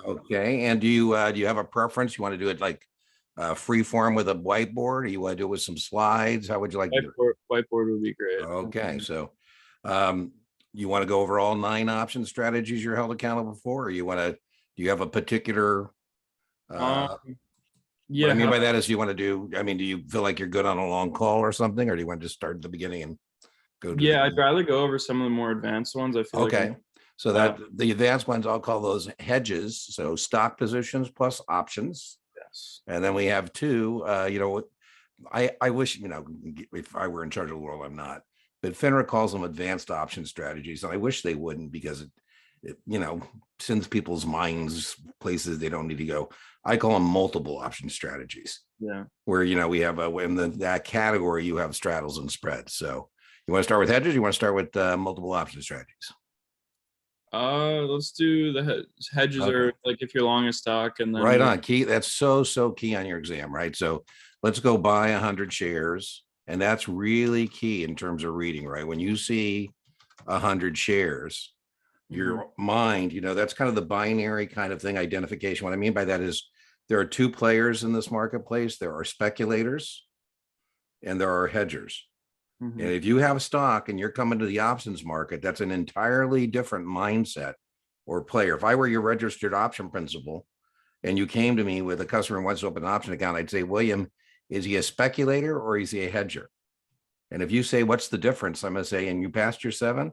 Okay, and do you have a preference? You want to do it like free form with a whiteboard, or you want to do it with some slides? How would you like to do Whiteboard would be it? great. Okay, so um, you want to go over all 9 option strategies you're held accountable for, or you want to? Do you have a particular? Um, What I yeah, mean by that is, you want to do. I mean, do you feel like you're good on a long call or something, or do you want to just start at the beginning and go to yeah, I'd the? rather go over some of the more advanced ones. I feel like Okay, so uh, that the advanced ones, I'll call those hedges. So stock positions plus options. yes. And then we have two, I wish, if I were in charge of the world, I'm not, but FINRA calls them advanced option strategies. And I wish they wouldn't, because it sends people's minds places they don't need to go. I call them multiple option strategies, Yeah. where, we have in that category, you have straddles and spreads. So you want to start with hedges? You want to start with multiple option strategies? Let's do the hedges Okay. are like if you're long a stock and then Right on. Key. That's so key on your exam, right? So let's go buy 100 shares. And that's really key in terms of reading, right? When you see 100 shares, Mhm. your mind, that's kind of the binary kind of thing, identification. What I mean by that is, there are two players in this marketplace. There are speculators and there are hedgers. And Mhm. if you have a stock and you're coming to the options market, that's an entirely different mindset or player. If I were your registered option principal, and you came to me with a customer who wants to open an option account, I'd say, William, is he a speculator or is he a hedger? And if you say, what's the difference? I'm going to say, and you passed your 7,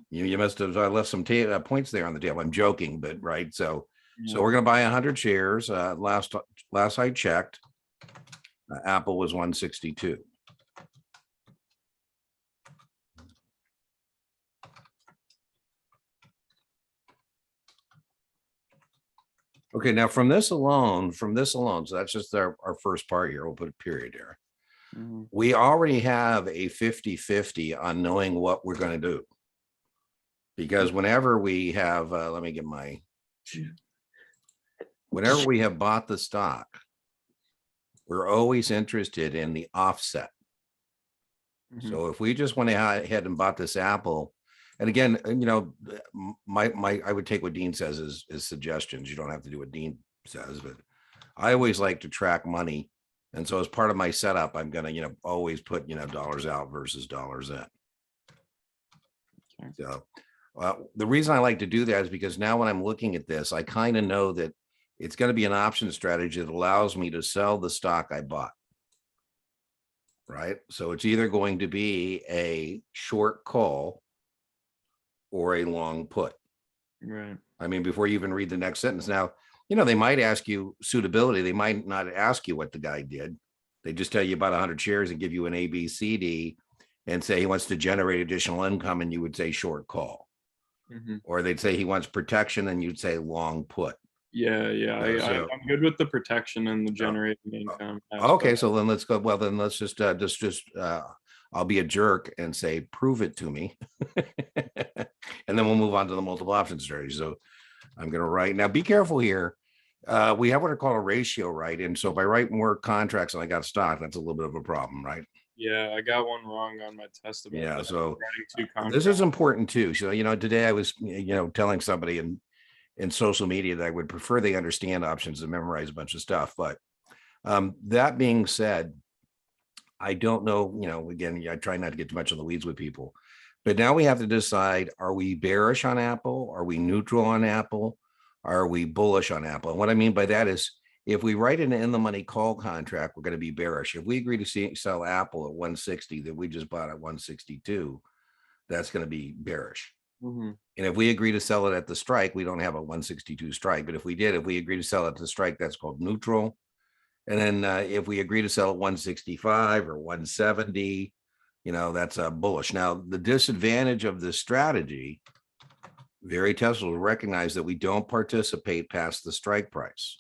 you must have left some points there on the table. I'm joking, but right. So Yeah. we're going to buy 100 shares. Last I checked, Apple was 162. Okay, now from this alone, so that's just our first part here. We'll put a period here. Mhm. We already have a 50-50 on knowing what we're going to do. Because whenever we have, let me get whenever we have bought the stock, we're always interested in the offset. Mhm. So if we just went ahead and bought this Apple, and again, I would take what Dean says as suggestions. You don't have to do what Dean says, but I always like to track money. And so as part of my setup, I'm going to, always put, dollars out versus dollars in. Okay. So the reason I like to do that is because now when I'm looking at this, I kind of know that it's going to be an option strategy that allows me to sell the stock I bought. Right. So it's either going to be a short call or a long put. Right. I mean, before you even read the next sentence. Now, they might ask you suitability. They might not ask you what the guy did. They just tell you about 100 shares and give you an A, B, C, D, and say he wants to generate additional income. And you would say short call. Mhm. Or they'd say he wants protection and you'd say long put. Yeah, yeah. So, I so I'm good with the protection and the uh, generating income okay, aspect. so then let's go. Well, then let's just I'll be a jerk and say, prove it to me. And then we'll move on to the multiple option strategy. So I'm going to write now, be careful here. We have what are called a ratio, right? And so if I write more contracts and I got stock, that's a little bit of a problem, right? Yeah, I got one wrong on my test about Yeah. that. So Writing 2 this is contracts. important too. So, today I was, telling somebody in social media that I would prefer they understand options and memorize a bunch of stuff. But that being said, I don't know, again, I try not to get too much in the weeds with people, but now we have to decide, are we bearish on Apple? Are we neutral on Apple? Are we bullish on Apple? And what I mean by that is, if we write an in the money call contract, we're going to be bearish. If we agree to sell Apple at 160 that we just bought at 162, that's going to be bearish. Mhm. And if we agree to sell it at the strike, we don't have a 162 strike. But if we agree to sell it at the strike, that's called neutral. And then if we agree to sell at 165 or 170, that's bullish. Now, the disadvantage of this strategy, very Tesla will recognize that we don't participate past the strike price.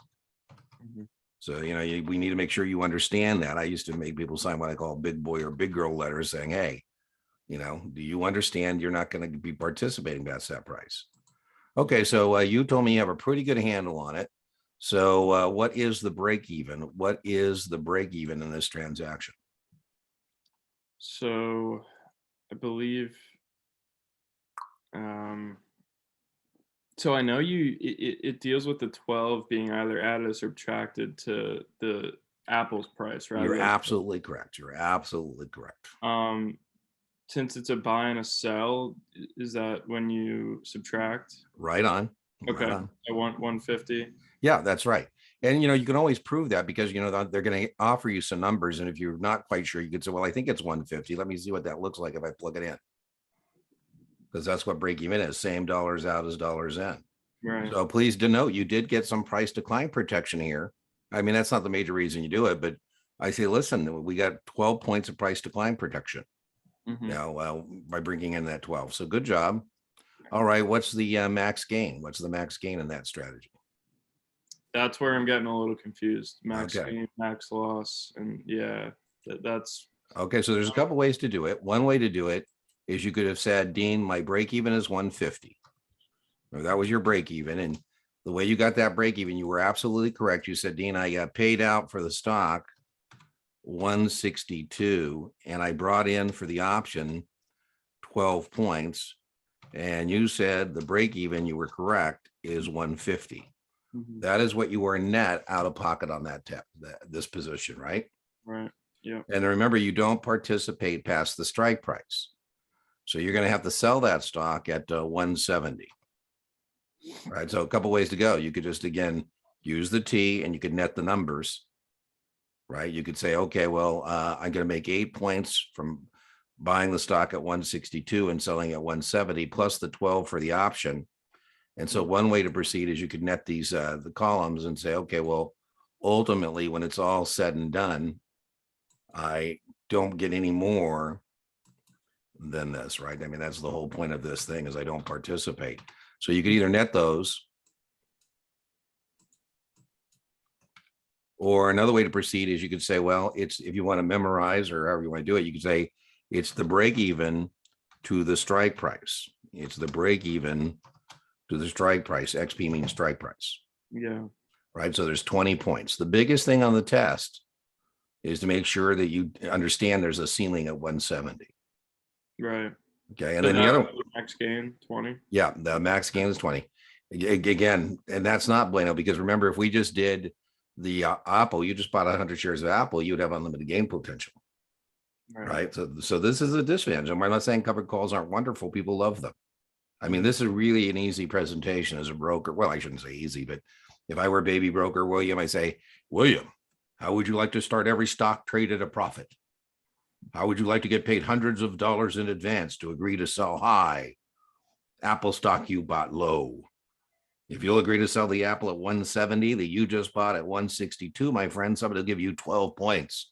Mhm. So, we need to make sure you understand that. I used to make people sign what I call big boy or big girl letters saying, hey, do you understand you're not going to be participating past that price? Okay, so you told me you have a pretty good handle on it. So what is the break even? What is the break even in this transaction? So, I believe, um, So I know it deals with the 12 being either added or subtracted to the Apple's price rather You're than absolutely correct. You're absolutely correct. um since it's a buy and a sell, is that when you subtract? Right on. Right Okay. on. I want 150. Yeah, that's right. And you can always prove that because they're going to offer you some numbers, and if you're not quite sure, you could say, "Well, I think it's 150. Let me see what that looks like if I plug it in," because that's what break even is. Same dollars out as dollars in. Right. So please denote you did get some price decline protection here. I mean, that's not the major reason you do it, but I say, listen, we got 12 points of price decline protection. Hmm. Well, by bringing in that 12. So good job. All right. What's the max gain? What's the max gain in that strategy? That's where I'm getting a little confused. Max Okay. gain, max loss, and yeah, that's Okay. So there's a couple ways to do it. One way to do it is you could have said, Dean, my break even is 150. Or that was your break even. And the way you got that break even, you were absolutely correct. You said, Dean, I got paid out for the stock 162, and I brought in for the option 12 points. And you said the break even, you were correct, is 150. mhm, That is what you were net out of pocket on this position, right? right. Yeah. And remember, you don't participate past the strike price. So you're going to have to sell that stock at 170. Right. So a couple ways to go. You could just, again, use the T and you could net the numbers. Right. You could say, okay, well, I'm going to make 8 points from buying the stock at 162 and selling at 170 plus the 12 for the option. And so one way to proceed is you could net these the columns and say, okay, well, ultimately, when it's all said and done, I don't get any more than this, right? I mean, that's the whole point of this thing is I don't participate. So you could either net those, or another way to proceed is you could say, well, it's if you want to memorize or however you want to do it, you could say it's the break even to the strike price. It's the break even to the strike price. XP means strike price, Yeah. right? So there's 20 points. The biggest thing on the test is to make sure that you understand there's a ceiling at 170. Right. Okay. And So then the that other, max gain 20. yeah, the max gain is 20. Again, and that's not bueno because remember, if we just did the Apple, you just bought 100 shares of Apple, you would have unlimited gain potential, Right. right? So this is a disadvantage. I'm not saying covered calls aren't wonderful. People love them. I mean, Mhm. this is really an easy presentation as a broker. Well, I shouldn't say easy, but if I were a baby broker, William, I say, William, how would you like to start every stock trade at a profit? How would you like to get paid hundreds of dollars in advance to agree to sell high Apple stock you bought low? If you'll agree to sell the Apple at 170 that you just bought at 162, my friend, somebody will give you 12 points.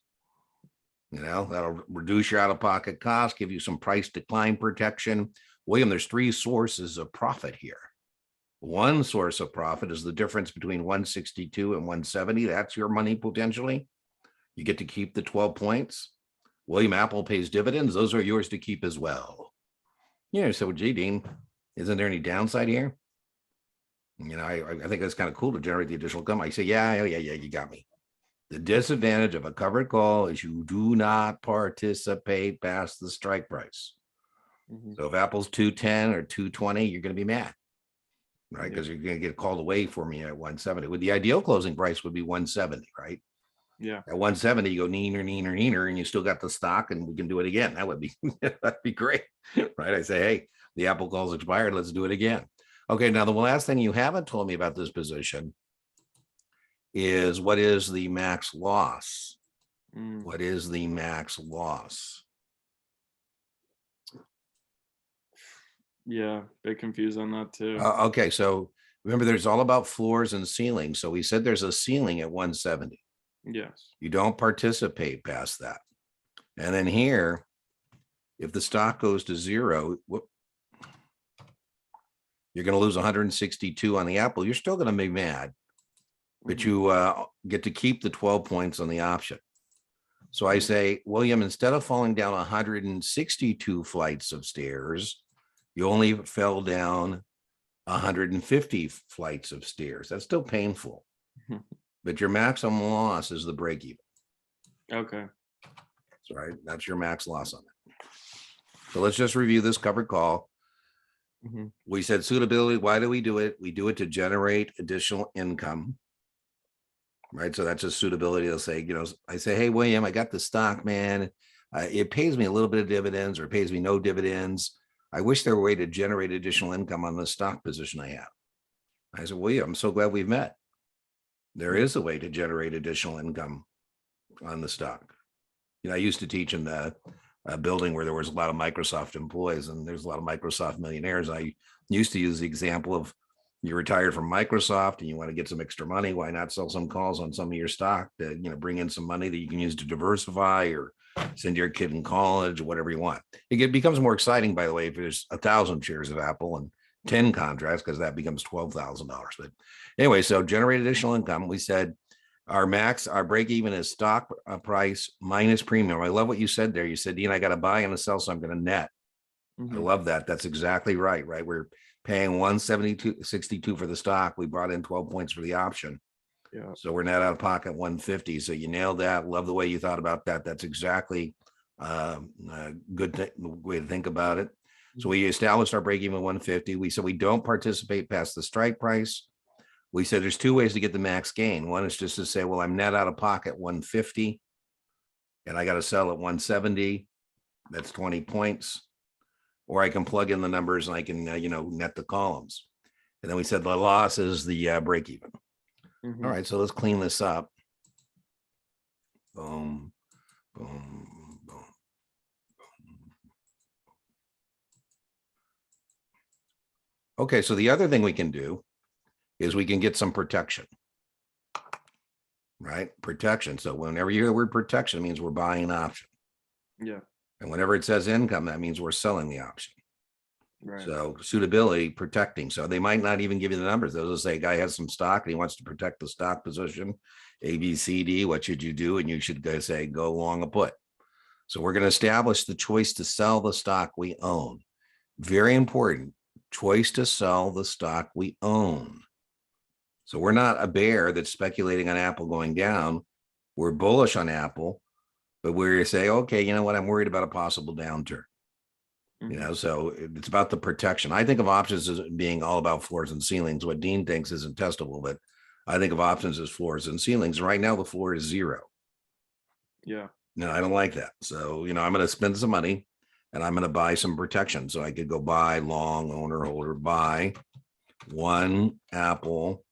That'll reduce your out-of-pocket cost, give you some price decline protection. William, there's 3 sources of profit here. One source of profit is the difference between 162 and 170. That's your money potentially. You get to keep the 12 points. William, Apple pays dividends. Those are yours to keep as well. So gee, Dean, isn't there any downside here? I think that's kind of cool to generate the additional income. I say, yeah, you got me. The disadvantage of a covered call is you do not participate past the strike price. Mhm. So if Apple's 210 or 220, you're going to be mad, right? Yeah. Because you're going to get called away for me at 170. With the ideal closing price would be 170, right? Yeah. At 170, you go neener, and you still got the stock, and we can do it again. That would be that'd be great, right? I say, hey, the Apple call's expired. Let's do it again. Okay, now the last thing you haven't told me about this position is what is the max loss? Mm. What is the max loss? Yeah. Bit confused on that too. Okay, so remember, there's all about floors and ceilings. So we said there's a ceiling at 170. Yes. You don't participate past that. And then here, if the stock goes to 0, you're going to lose 162 on the Apple. You're still going to be mad, but Mhm. you get to keep the 12 points on the option. So I say, William, instead of falling down 162 flights of stairs, you only fell down 150 flights of stairs. That's still painful, but your maximum loss is the break even. Okay. Right. That's your max loss on it. So let's just review this covered call. Mhm. We said suitability. Why do we do it? We do it to generate additional income. Right. So that's just suitability. They'll say, I say, hey, William, I got the stock, man. It pays me a little bit of dividends or it pays me no dividends. I wish there were a way to generate additional income on the stock position I have. I said, William, I'm so glad we've met. There Mm. is a way to generate additional income on the stock. I used to teach in the building where there was a lot of Microsoft employees and there's a lot of Microsoft millionaires. I used to use the example of you're retired from Microsoft and you want to get some extra money. Why not sell some calls on some of your stock to, bring in some money that you can use to diversify or send your kid in college or whatever you want. It becomes more exciting, by the way, if there's 1,000 shares of Apple and 10 contracts, because that becomes $12,000. But anyway, so generate additional income. We said our break even is stock price minus premium. I love what you said there. You said, Dean, I got to buy and a sell, so I'm going to net. I Mhm. love that. That's exactly right. Right. We're paying 172.62 for the stock. We brought in 12 points for the option. Yeah. So we're net out of pocket 150. So you nailed that. Love the way you thought about that. That's exactly a good way to think about it. So Mhm. we established our break even 150. We said we don't participate past the strike price. We said there's two ways to get the max gain. One is just to say, well, I'm net out of pocket 150 and I got to sell at 170. That's 20 points. Or I can plug in the numbers and I can, net the columns. And then we said the loss is the break even. All Mhm. right, so let's clean this up. Boom, boom, boom. Okay, so the other thing we can do is we can get some protection, right? Protection. So whenever you hear the word protection, it means we're buying an option. Yeah. And whenever it says income, that means we're selling the option. Right. So suitability, protecting. So they might not even give you the numbers. They'll just say a guy has some stock and he wants to protect the stock position. A, B, C, D. What should you do? And you should go say, go long a put. So we're going to establish the choice to sell the stock we own. Very important. Choice to sell the stock we own. So we're not a bear that's speculating on Apple going down. We're bullish on Apple, but we're say, okay, you know what? I'm worried about a possible downturn. Mhm. So it's about the protection. I think of options as being all about floors and ceilings. What Dean thinks isn't testable, but I think of options as floors and ceilings. Right now, the floor is zero. Yeah. No, I don't like that. So, I'm going to spend some money and I'm going to buy some protection. So I could go buy long owner holder, buy one Apple.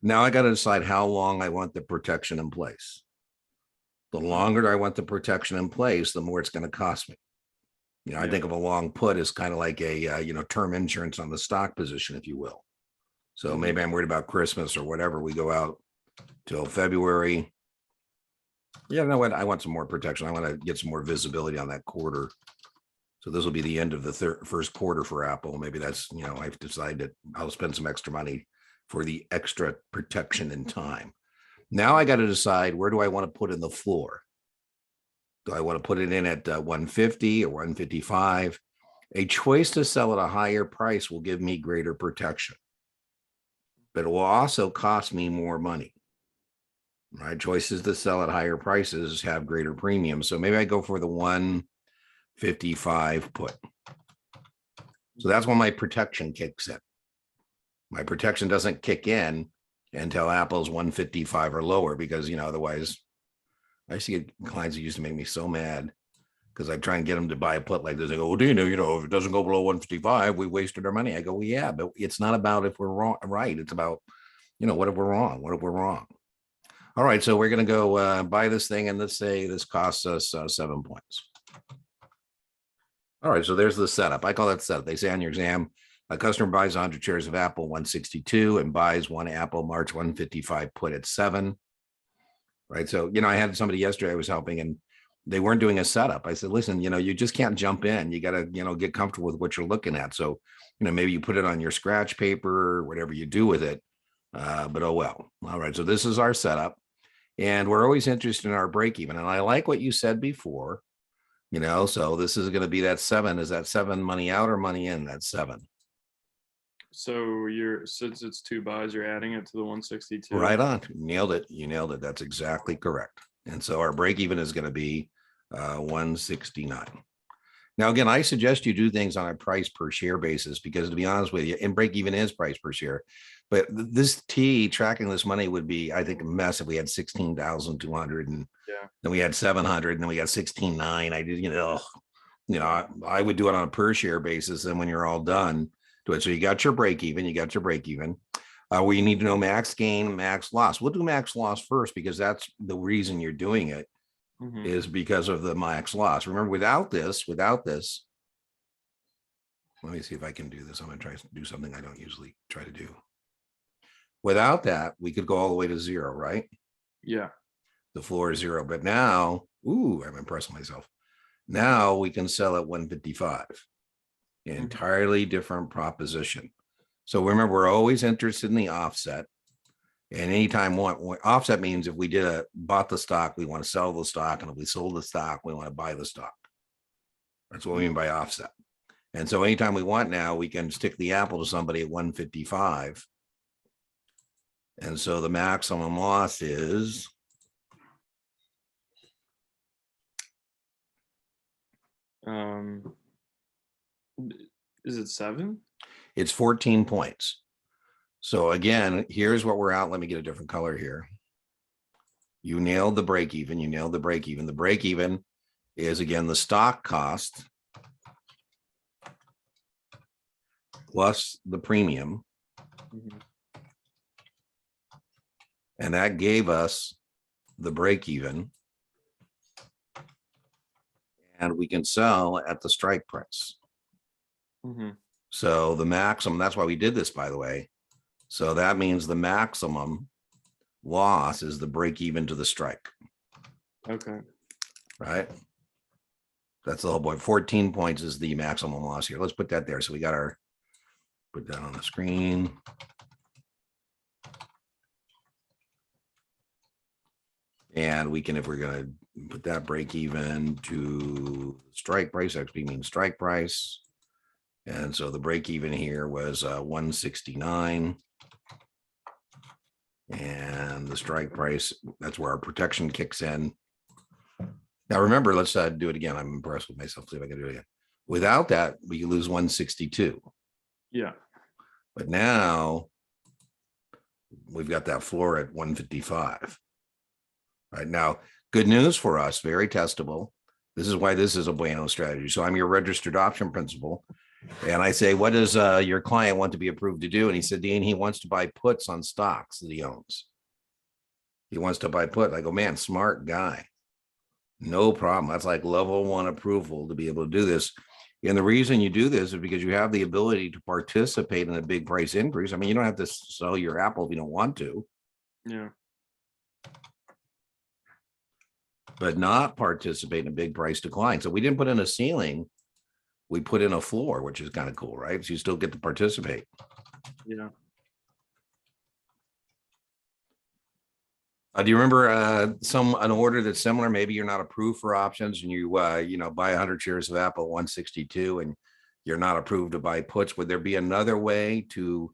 Now I got to decide how long I want the protection in place. The longer I want the protection in place, the more it's going to cost me. I Yeah. think of a long put as kind of like a, term insurance on the stock position, if you will. So Mhm. maybe I'm worried about Christmas or whatever. We go out till February. Yeah, you know what? I want some more protection. I want to get some more visibility on that quarter. So this will be the end of the first quarter for Apple. Maybe that's, I've decided I'll spend some extra money for the extra protection in time. Now I got to decide, where do I want to put in the floor? Do I want to put it in at 150 or 155? A choice to sell at a higher price will give me greater protection, but it will also cost me more money. Right? Choices to sell at higher prices have greater premiums. So maybe I go for the 155 put. So that's when my protection kicks in. My protection doesn't kick in until Apple's 155 or lower, because, otherwise I used to get clients that used to make me so mad because I try and get them to buy a put like this. They go, well, Dino, if it doesn't go below 155, we wasted our money. I go, well, yeah, but it's not about if we're wrong, right? It's about, what if we're wrong? What if we're wrong? All right, so we're going to go buy this thing, and let's say this costs us 7 points. All right, so there's the setup. I call that setup. They say on your exam, a customer buys 100 shares of Apple 162 and buys one Apple March 155 put at 7. Right. So, I had somebody yesterday I was helping and they weren't doing a setup. I said, listen, you just can't jump in. You got to, get comfortable with what you're looking at. So, maybe you put it on your scratch paper or whatever you do with it. But oh well. All right. So this is our setup. And we're always interested in our break even. And I like what you said before, so this is going to be that 7. Is that 7 money out or money in? That's 7. So since it's two buys, you're adding it to the 162. Right on. You nailed it. You nailed it. That's exactly correct. And so our break even is going to be 169. Now, again, I suggest you do things on a price per share basis because, to be honest with you, and break even is price per share. But this tracking this money would be, I think, a mess if we had 16,200 and Yeah. then we had 700 and then we got 16.9. I did, I would do it on a per share basis. And when you're all done, do it. So you got your break even, where you need to know max gain, max loss. We'll do max loss first because that's the reason you're doing it. Is because of the max loss. Remember, without this, let me see if I can do this. I'm going to try to do something I don't usually try to do. Without that, we could go all the way to 0, right? Yeah. The floor is 0. But now, I'm impressed with myself. Now we can sell at 155. Entirely different proposition. So remember, we're always interested in the offset. And anytime offset means if we bought the stock, we want to sell the stock. And if we sold the stock, we want to buy the stock. That's what we mean by offset. And so anytime we want now, we can stick the apple to somebody at 155. And so the maximum loss is is it 7? It's 14 points. So again, here's what we're out. Let me get a different color here. You nailed the break even. The break even is, again, the stock cost plus the premium. And that gave us the break even. And we can sell at the strike price. So the maximum, that's why we did this, by the way. So that means the maximum loss is the break even to the strike. Okay. Right. That's the whole point. 14 points is the maximum loss here. Let's put that there. So we got put that on the screen. And we can, if we're going to put that break even to strike price, actually means strike price. And so the break even here was 169. And the strike price, that's where our protection kicks in. Now, remember, let's do it again. I'm impressed with myself. See if I can do it again. Without that, we could lose 162. Yeah. But now we've got that floor at 155. Right now, good news for us, very testable. This is why this is a bueno strategy. So I'm your registered option principal. And I say, what does your client want to be approved to do? And he said, Dean, he wants to buy puts on stocks that he owns. He wants to buy put. I go, man, smart guy. No problem. That's like level 1 approval to be able to do this. And the reason you do this is because you have the ability to participate in a big price increase. I mean, you don't have to sell your Apple if you don't want to. Yeah. But not participate in a big price decline. So we didn't put in a ceiling. We put in a floor, which is kind of cool, right? So you still get to participate. Yeah. Do you remember an order that's similar? Maybe you're not approved for options and you buy 100 shares of Apple 162 and you're not approved to buy puts. Would there be another way to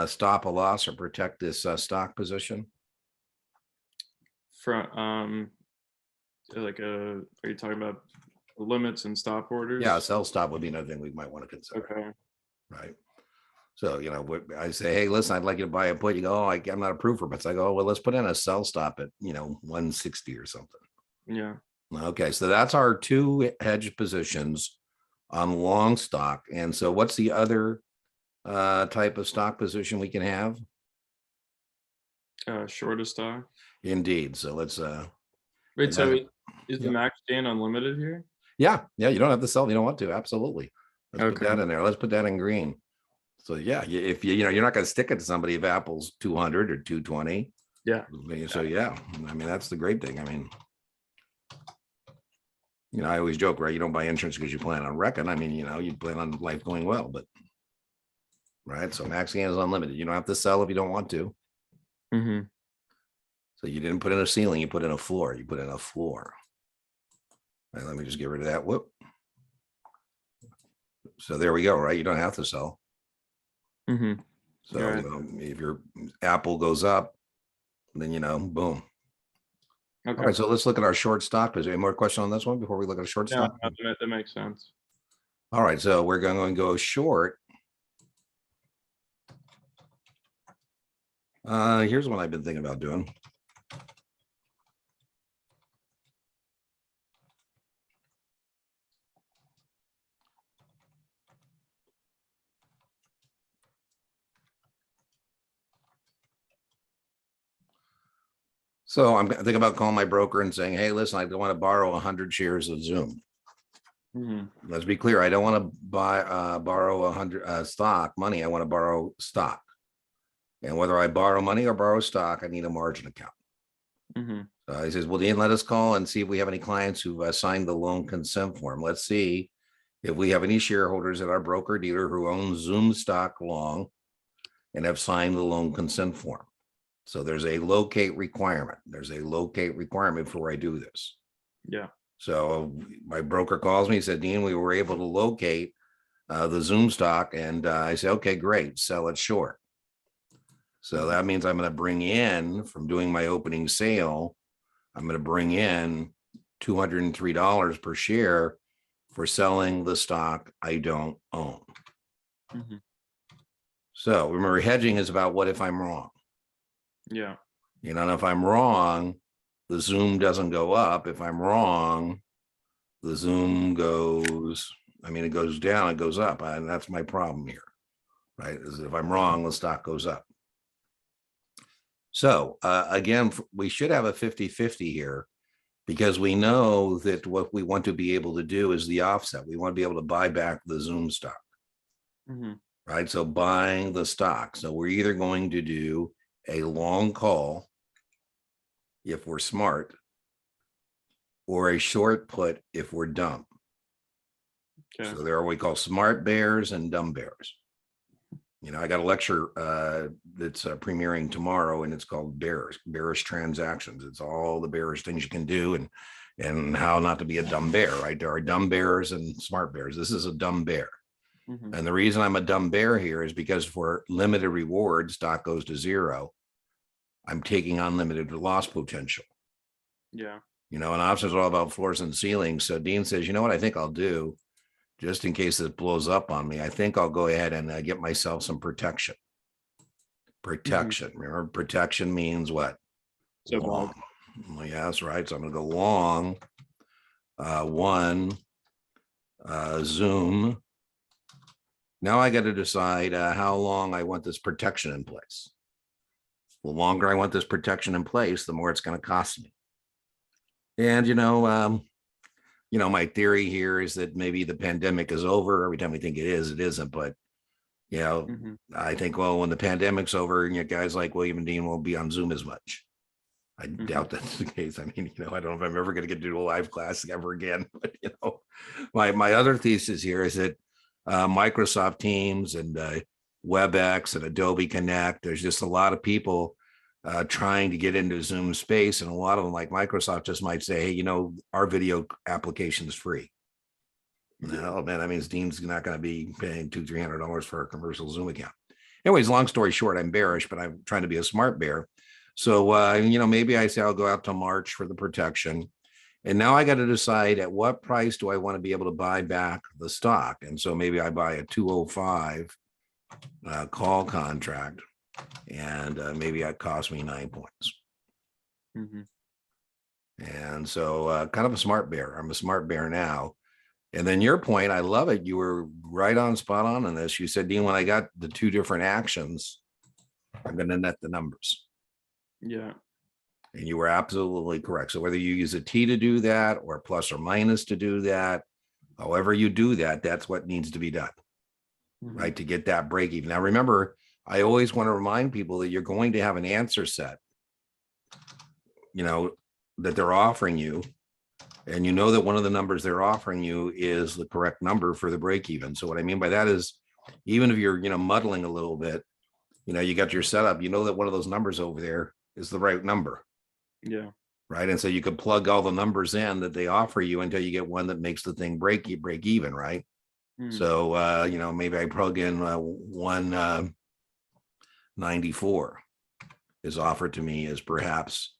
stop a loss or protect this stock position? From are you talking about limits and stop orders? Yeah, sell stop would be another thing we might want to consider. Okay. Right. So, I say, hey, listen, I'd like you to buy a put. You go, oh, I'm not approved for puts. I go, oh, well, let's put in a sell stop at, 160 or something. Yeah. Okay. So that's our 2 hedge positions on long stock. And so what's the other type of stock position we can have? Short of stock. Indeed. So let's wait, so is the max gain unlimited here? Yeah. You don't have to sell if you don't want to. Absolutely. Let's put Okay. that in there. Let's put that in green. So yeah, if you're not going to stick it to somebody if Apple's 200 or 220. Yeah. So yeah, I mean, that's the great thing. I mean, I always joke, right? You don't buy insurance because you plan on wrecking. I mean, you plan on life going well, but right. So max gain is unlimited. You don't have to sell if you don't want to. So you didn't put in a ceiling, you put in a floor. Right, let me just get rid of that. Whoop. So there we go, right? You don't have to sell. So Right. if your Apple goes up, then boom. Okay. All right, so let's look at our short stock. Is there any more question on this one before we look at a short stock? That makes sense. All right, so we're going to go short. Here's what I've been thinking about doing. So I'm thinking about calling my broker and saying, hey, listen, I want to borrow 100 shares of Zoom. Let's be clear. I don't want to borrow 100 stock money. I want to borrow stock. And whether I borrow money or borrow stock, I need a margin account. He says, well, Dean, let us call and see if we have any clients who've signed the loan consent form. Let's see if we have any shareholders at our broker dealer who own Zoom stock long and have signed the loan consent form. So there's a locate requirement. There's a locate requirement before I do this. Yeah. So my broker calls me, he said, Dean, we were able to locate the Zoom stock. And I said, okay, great, sell it short. So that means I'm going to bring in, from doing my opening sale, I'm going to bring in $203 per share for selling the stock I don't own. So remember, hedging is about what if I'm wrong. Yeah. You know, and if I'm wrong, the Zoom doesn't go up. If I'm wrong, the Zoom goes, it goes down, it goes up. And that's my problem here, right? Is if I'm wrong, the stock goes up. So again, we should have a 50-50 here, because we know that what we want to be able to do is the offset. We want to be able to buy back the Zoom stock, right? So buying the stock. So we're either going to do a long call if we're smart, or a short put if we're dumb. Okay. So there are what we call smart bears and dumb bears. You know, I got a lecture that's premiering tomorrow, and it's called bearish transactions. It's all the bearish things you can do, and how not to be a dumb bear, right? There are dumb bears and smart bears. This is a dumb bear. And the reason I'm a dumb bear here is because for limited reward, stock goes to zero. I'm taking unlimited loss potential. Yeah. You know, and options are all about floors and ceilings. So Dean says, you know what I think I'll do, just in case it blows up on me, I think I'll go ahead and get myself some protection. Remember, protection means what? So long. Well, yeah, that's right. So I'm going to go long one Zoom. Now I got to decide how long I want this protection in place. The longer I want this protection in place, the more it's going to cost me. And, my theory here is that maybe the pandemic is over. Every time we think it is, it isn't. But, I think, well, when the pandemic's over, guys like William and Dean won't be on Zoom as much. I doubt that's the case. I don't know if I'm ever going to get to do a live class ever again. But, my other thesis here is that Microsoft Teams and WebEx and Adobe Connect, there's just a lot of people trying to get into Zoom space, and a lot of them, like Microsoft, just might say, hey, our video application is free. No, man, that means Dean's not going to be paying $200-300 for a commercial Zoom account. Anyways, long story short, I'm bearish, but I'm trying to be a smart bear. So, maybe I say I'll go out to March for the protection. And now I got to decide at what price do I want to be able to buy back the stock. And so maybe I buy a 205 call contract, and maybe that cost me 9 points. And so kind of a smart bear. I'm a smart bear now. And then your point, I love it. You were right on, spot on in this. You said, Dean, when I got the two different actions, I'm going to net the numbers. Yeah. And you were absolutely correct. So whether you use a T to do that or plus or minus to do that, however you do that, that's what needs to be done, right? To get that break even. Now, remember, I always want to remind people that you're going to have an answer set, that they're offering you. And that one of the numbers they're offering you is the correct number for the break even. So what I mean by that is, even if you're, muddling a little bit, you got your setup, that one of those numbers over there is the right number. Yeah. Right. And so you could plug all the numbers in that they offer you until you get one that makes the thing break even. Right. So, maybe I plug in 194 is offered to me as perhaps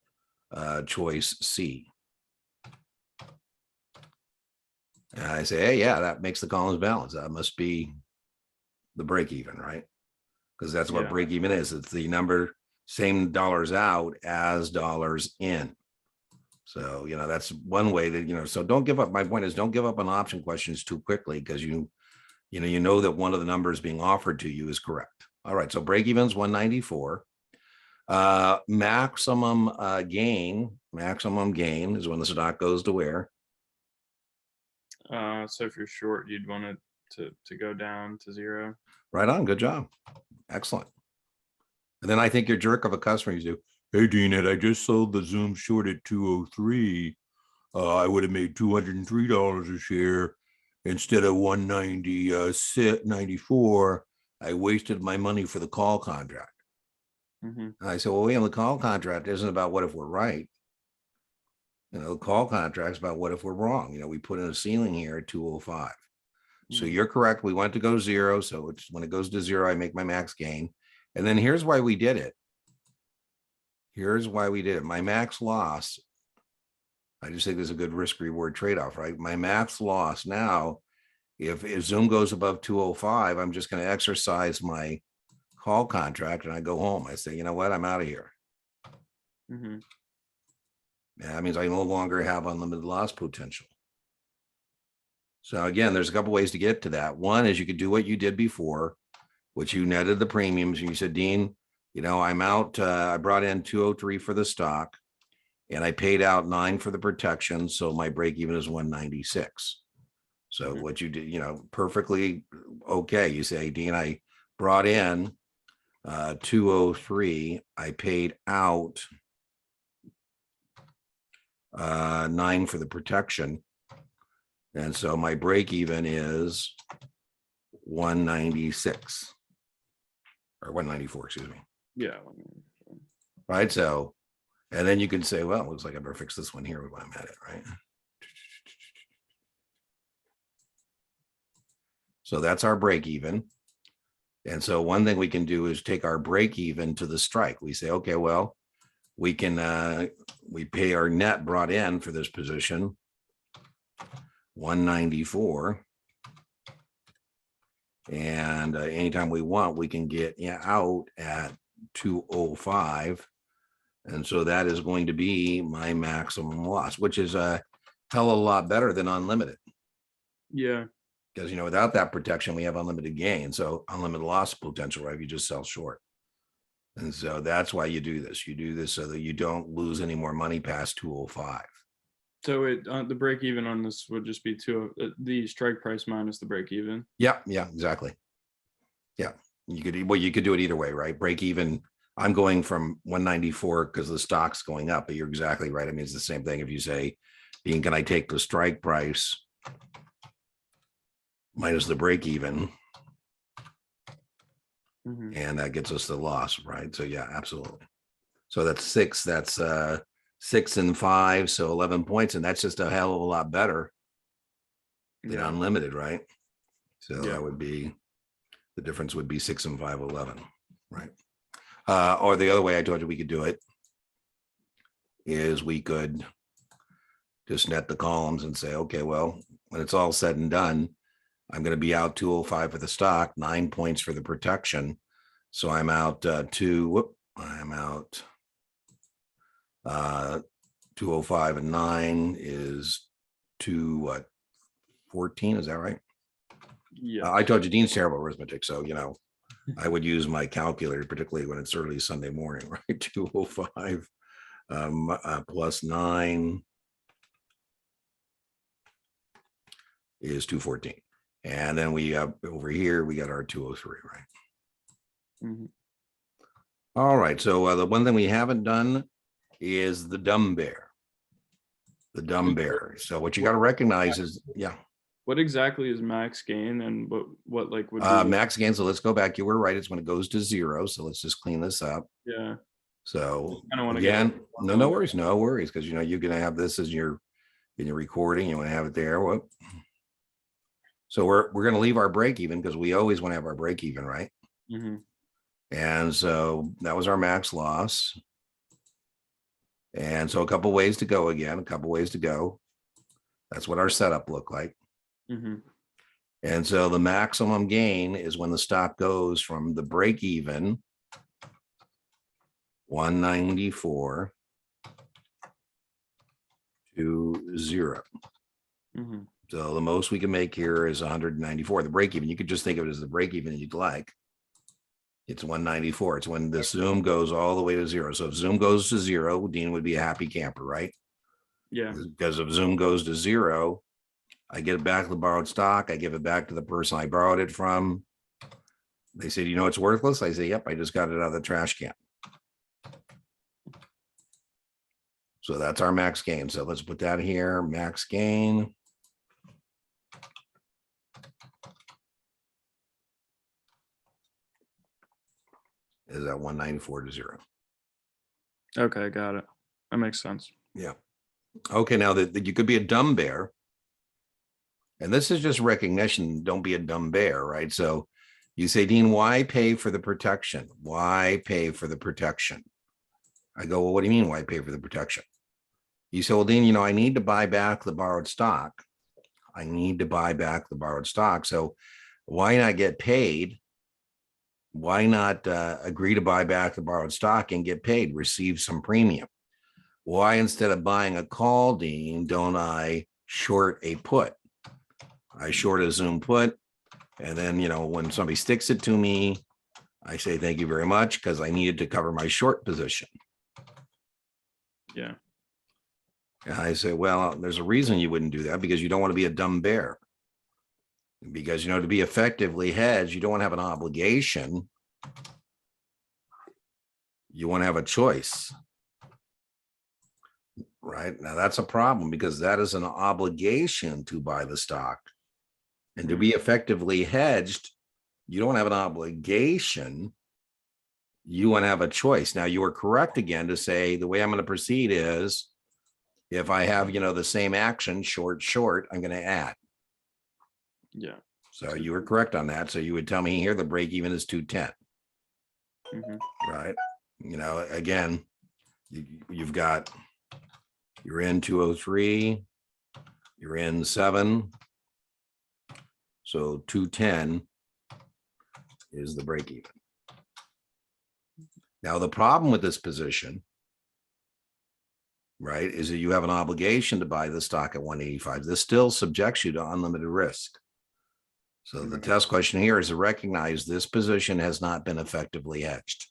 choice C. And I say, hey, yeah, that makes the columns balance. That must be the break even, right? Because that's what Yeah. break even is. It's the number, same dollars out as dollars in. So, that's one way that, so don't give up. My point is don't give up on option questions too quickly because you know that one of the numbers being offered to you is correct. All right. So break even is 194. Maximum gain is when the stock goes to where? So if you're short, you'd want it to go down to 0. Right on. Good job. Excellent. And then I think you're jerk of a customer. You do, hey, Dean, had I just sold the Zoom short at 203, I would have made $203 a share instead of 194. I wasted my money for the call contract. Mm-hmm. And I said, well, the call contract isn't about what if we're right. The call contract's about what if we're wrong. We put in a ceiling here at 205. So Mm-hmm. you're correct. We want to go 0. So it's when it goes to 0, I make my max gain. And then here's why we did it. My max loss, I just think there's a good risk reward trade-off, right? My max loss now, if Zoom goes above 205, I'm just going to exercise my call contract and I go home. I say, you know what? I'm out of here. Mm-hmm. That means I no longer have unlimited loss potential. So again, there's a couple ways to get to that. One is you could do what you did before, which you netted the premiums. And you said, Dean, I'm out. I brought in 203 for the stock and I paid out 9 for the protection. So my break even is 196. So Mm-hmm. what you did, perfectly okay. You say, Dean, I brought in 203. I paid out 9 for the protection. And so my break even is 196 or 194, excuse me. Yeah. Right. So, and then you can say, well, it looks like I better fix this one here when I'm at it. Right. So that's our break even. And so one thing we can do is take our break even to the strike. We say, okay, well, we can, we pay our net brought in for this position, 194. And anytime we want, we can get out at 205. And so that is going to be my maximum loss, which is a hell of a lot better than unlimited. Yeah. Because, without that protection, we have unlimited gain. So unlimited loss potential, right? If you just sell short. And so that's why you do this. You do this so that you don't lose any more money past 205. So the break even on this would just be the strike price minus the break even. Yeah, exactly. Yeah, you could do it either way, right? Break even. I'm going from 194 because the stock's going up, but you're exactly right. I mean, it's the same thing. If you say, Dean, can I take the strike price minus the break even? Mm-hmm. And that gets us the loss, right? So yeah, absolutely. So that's 6. That's 6 and 5, so 11 points, and that's just a hell of a lot better than unlimited, right? So that would be the difference. Would be 6 and 5, 11, right? Or the other way I told you we could do it is we could just net the columns and say, okay, well, when it's all said and done, I'm going to be out 205 for the stock, 9 points for the protection. So I'm out I'm out 205 and 9 is 14. Is that right? Yeah. I told you Dean's terrible arithmetic. So, I would use my calculator, particularly when it's early Sunday morning, right? 205 plus 9 is 214. And then we over here, we got our 203, right? Mm-hmm. All right. So the one thing we haven't done is the dumb bear. The dumb bear. So what you got to recognize is, yeah. What exactly is max gain and what like would be max gain? So let's go back. You were right. It's when it goes to 0. So let's just clean this up. Yeah. So I don't want to again, get no worries. Because you're going to have this as in your recording. You want to have it there. Well, so we're going to leave our break even because we always want to have our break even, right? Mm-hmm. And so that was our max loss. And so a couple ways to go again, That's what our setup looked like. Mm-hmm. And so the maximum gain is when the stock goes from the break even 194 to 0. Mm-hmm. So the most we can make here is 194. The break even, you could just think of it as the break even you'd like. It's 194. It's when the Zoom goes all the way to 0. So if Zoom goes to 0, Dean would be a happy camper, right? Yeah. Because if Zoom goes to 0, I get it back to the borrowed stock. I give it back to the person I borrowed it from. They say, you know, it's worthless. I say, yep, I just got it out of the trash can. So that's our max gain. So let's put that here. Max gain. Is at 194 to 0. Okay, got it. That makes sense. Yeah. Okay, now that you could be a dumb bear. And this is just recognition. Don't be a dumb bear, right? So you say, Dean, why pay for the protection? Why pay for the protection? I go, well, what do you mean, why pay for the protection? You say, well, Dean, you know, I need to buy back the borrowed stock. I need to buy back the borrowed stock. So why not get paid? Why not agree to buy back the borrowed stock and get paid, receive some premium? Why, instead of buying a call, Dean, don't I short a put? I short a Zoom put. And then, you know, when somebody sticks it to me, I say, thank you very much, because I needed to cover my short position. Yeah. And I say, well, there's a reason you wouldn't do that, because you don't want to be a dumb bear. Because, you know, to be effectively hedged, you don't want to have an obligation. You want to have a choice. Right now, that's a problem, because that is an obligation to buy the stock. And to be effectively hedged, you don't have an obligation. You want to have a choice. Now, you are correct again to say the way I'm going to proceed is if I have, you know, the same action, short, I'm going to add. Yeah. So you were correct on that. So you would tell me here the break even is 210. Mm-hmm. Right. You know, again, you've got, you're in 203, you're in 7. So 210 is the break even. Now, the problem with this position, right, is that you have an obligation to buy the stock at 185. This still subjects you to unlimited risk. So the test question here is to recognize this position has not been effectively hedged.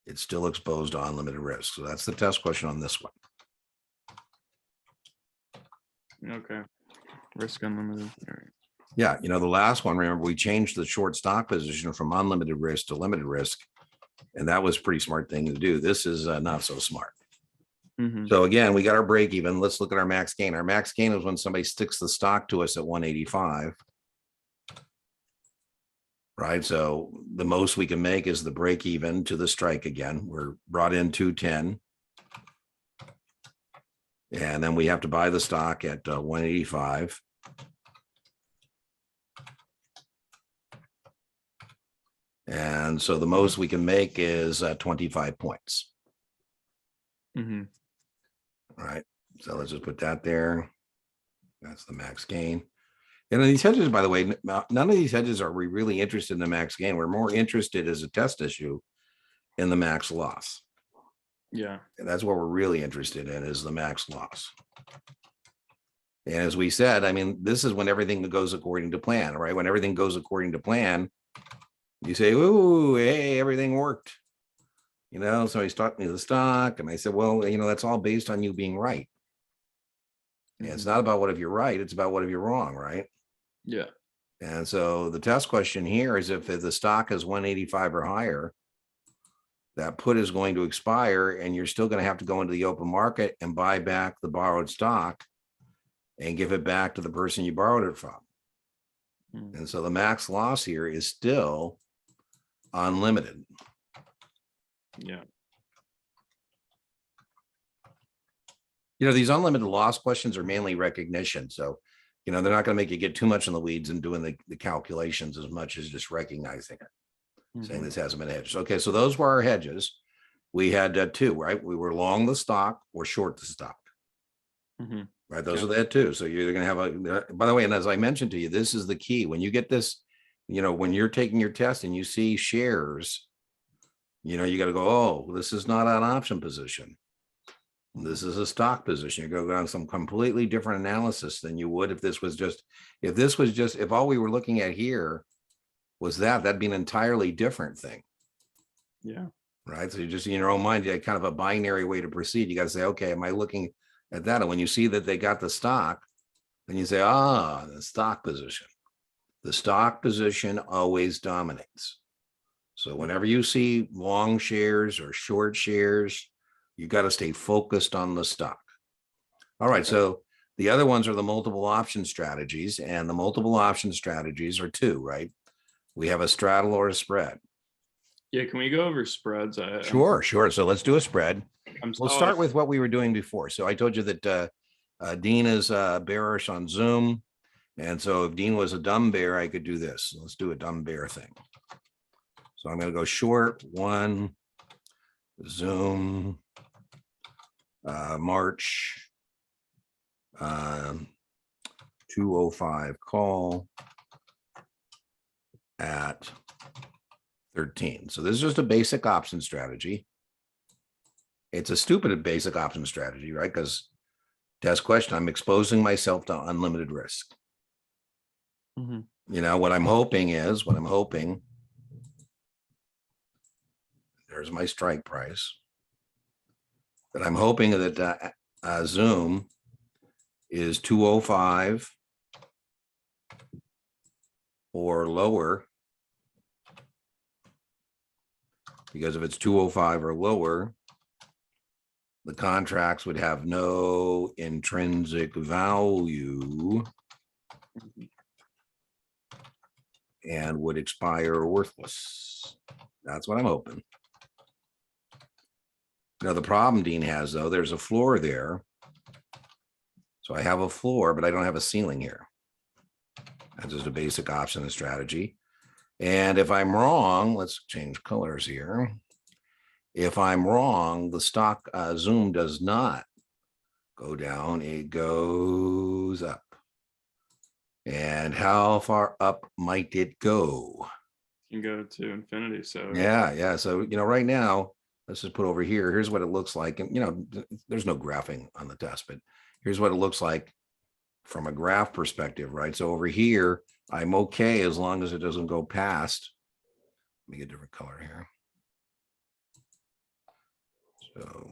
It's still exposed to unlimited risk. So that's the test question on this one. Okay. Risk unlimited. All right. Yeah, you know, the last one, remember, we changed the short stock position from unlimited risk to limited risk. And that was a pretty smart thing to do. This is not so smart. Mm-hmm. So again, we got our break even. Let's look at our max gain. Our max gain is when somebody sticks the stock to us at 185. Right. So the most we can make is the break even to the strike again. We're brought in 210. And then we have to buy the stock at 185. And so the most we can make is 25 points. Mm-hmm. All right. So let's just put that there. That's the max gain. And these hedges, by the way, none of these hedges are we really interested in the max gain. We're more interested as a test issue in the max loss. Yeah. And that's what we're really interested in, is the max loss. And as we said, I mean, this is when everything goes according to plan, right? When everything goes according to plan, you say, ooh, hey, everything worked. You know, somebody's taught me the stock. And I said, well, you know, that's all based on you being right. And it's not about what if you're right, it's about what if you're wrong, right? Yeah. And so the test question here is if the stock is 185 or higher, that put is going to expire and you're still going to have to go into the open market and buy back the borrowed stock and give it back to the person you borrowed it from. And so the max loss here is still unlimited. Yeah. You know, these unlimited loss questions are mainly recognition. So, you know, they're not going to make you get too much in the weeds and doing the calculations as much as just recognizing it, saying this hasn't been hedged. Okay, so those were our hedges. We had two, right? We were long the stock or short the stock. right? Those Yeah. are that too. So you're going to have by the way, and as I mentioned to you, this is the key. When you get this, when you're taking your test and you see shares, you got to go, oh, this is not an option position. This is a stock position. You go on some completely different analysis than you would if if all we were looking at here was that'd be an entirely different thing. Yeah. Right. So you just in your own mind, you had kind of a binary way to proceed. You got to say, okay, am I looking at that? And when you see that they got the stock, then you say, the stock position. The stock position always dominates. So whenever you see long shares or short shares, you got to stay focused on the stock. All right. Okay. So the other ones are the multiple option strategies, and the multiple option strategies are two, right? We have a straddle or a spread. Yeah. Can we go over spreads? Sure. So let's do a spread. I'm We'll so start with what we were doing before. So I told you that Dean is bearish on Zoom. And so if Dean was a dumb bear, I could do this. Let's do a dumb bear thing. So I'm going to go short one, Zoom, March 205 call at 13. So this is just a basic option strategy. It's a stupid basic option strategy, right? Because to ask question, I'm exposing myself to unlimited risk. Mhm. What I'm hoping, there's my strike price, that I'm hoping that Zoom is 205 or lower, because if it's 205 or lower, the contracts would have no intrinsic value and would expire worthless. That's what I'm hoping. The problem Dean has, though, there's a floor there. So I have a floor, but I don't have a ceiling here. That's just a basic option and strategy. And if I'm wrong, let's change colors here. If I'm wrong, the stock Zoom does not go down, it goes up. And how far up might it go? Can go to infinity. So Yeah. So, right now, let's just put over here. Here's what it looks like. And, there's no graphing on the test, but here's what it looks like from a graph perspective, right? So over here, I'm okay as long as it doesn't go past. Let me get a different color here. So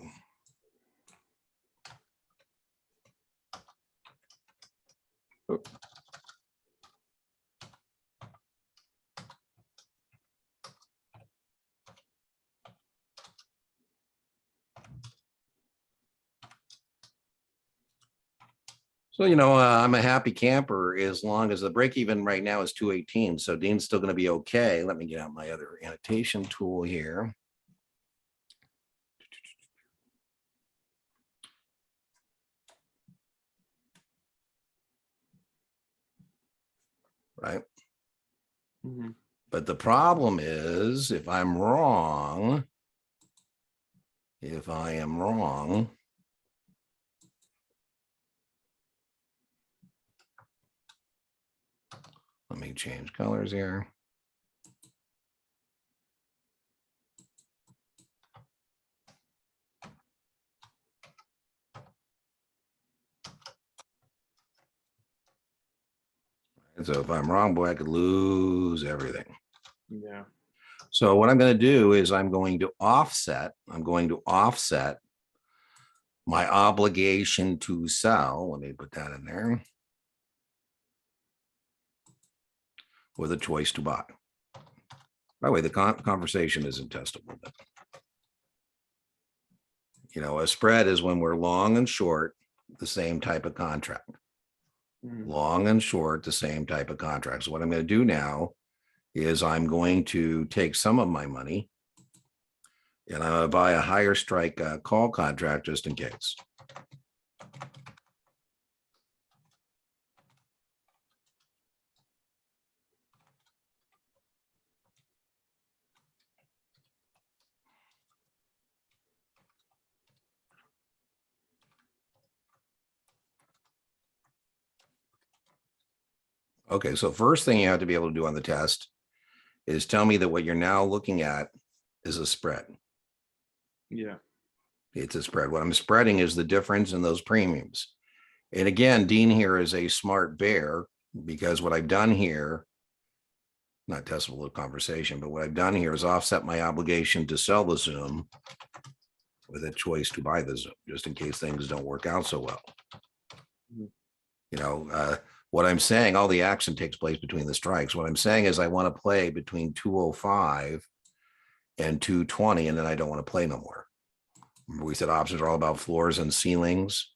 I'm a happy camper as long as the break even right now is 218. So Dean's still going to be okay. Let me get out my other annotation tool here. Right. Mm-hmm. But the problem is, if I am wrong, let me change colors here. And so if I'm wrong, boy, I could lose everything. Yeah. So what I'm going to do is I'm going to offset my obligation to sell. Let me put that in there with a choice to buy. By the way, the conversation isn't testable. But, a spread is when we're long and short the same type of contract. Mm-hmm. Long and short the same type of contract. So what I'm going to do now is I'm going to take some of my money and I'm going to buy a higher strike call contract just in case. Okay, so first thing you have to be able to do on the test is tell me that what you're now looking at is a spread. Yeah. It's a spread. What I'm spreading is the difference in those premiums. And again, Dean here is a smart bear because what I've done here, not testable conversation, but what I've done here is offset my obligation to sell the Zoom with a choice to buy the Zoom, just in case things don't work out so well. Mhm. You know, what I'm saying, all the action takes place between the strikes. What I'm saying is I want to play between 205 and 220, and then I don't want to play no more. Remember we said options are all about floors and ceilings.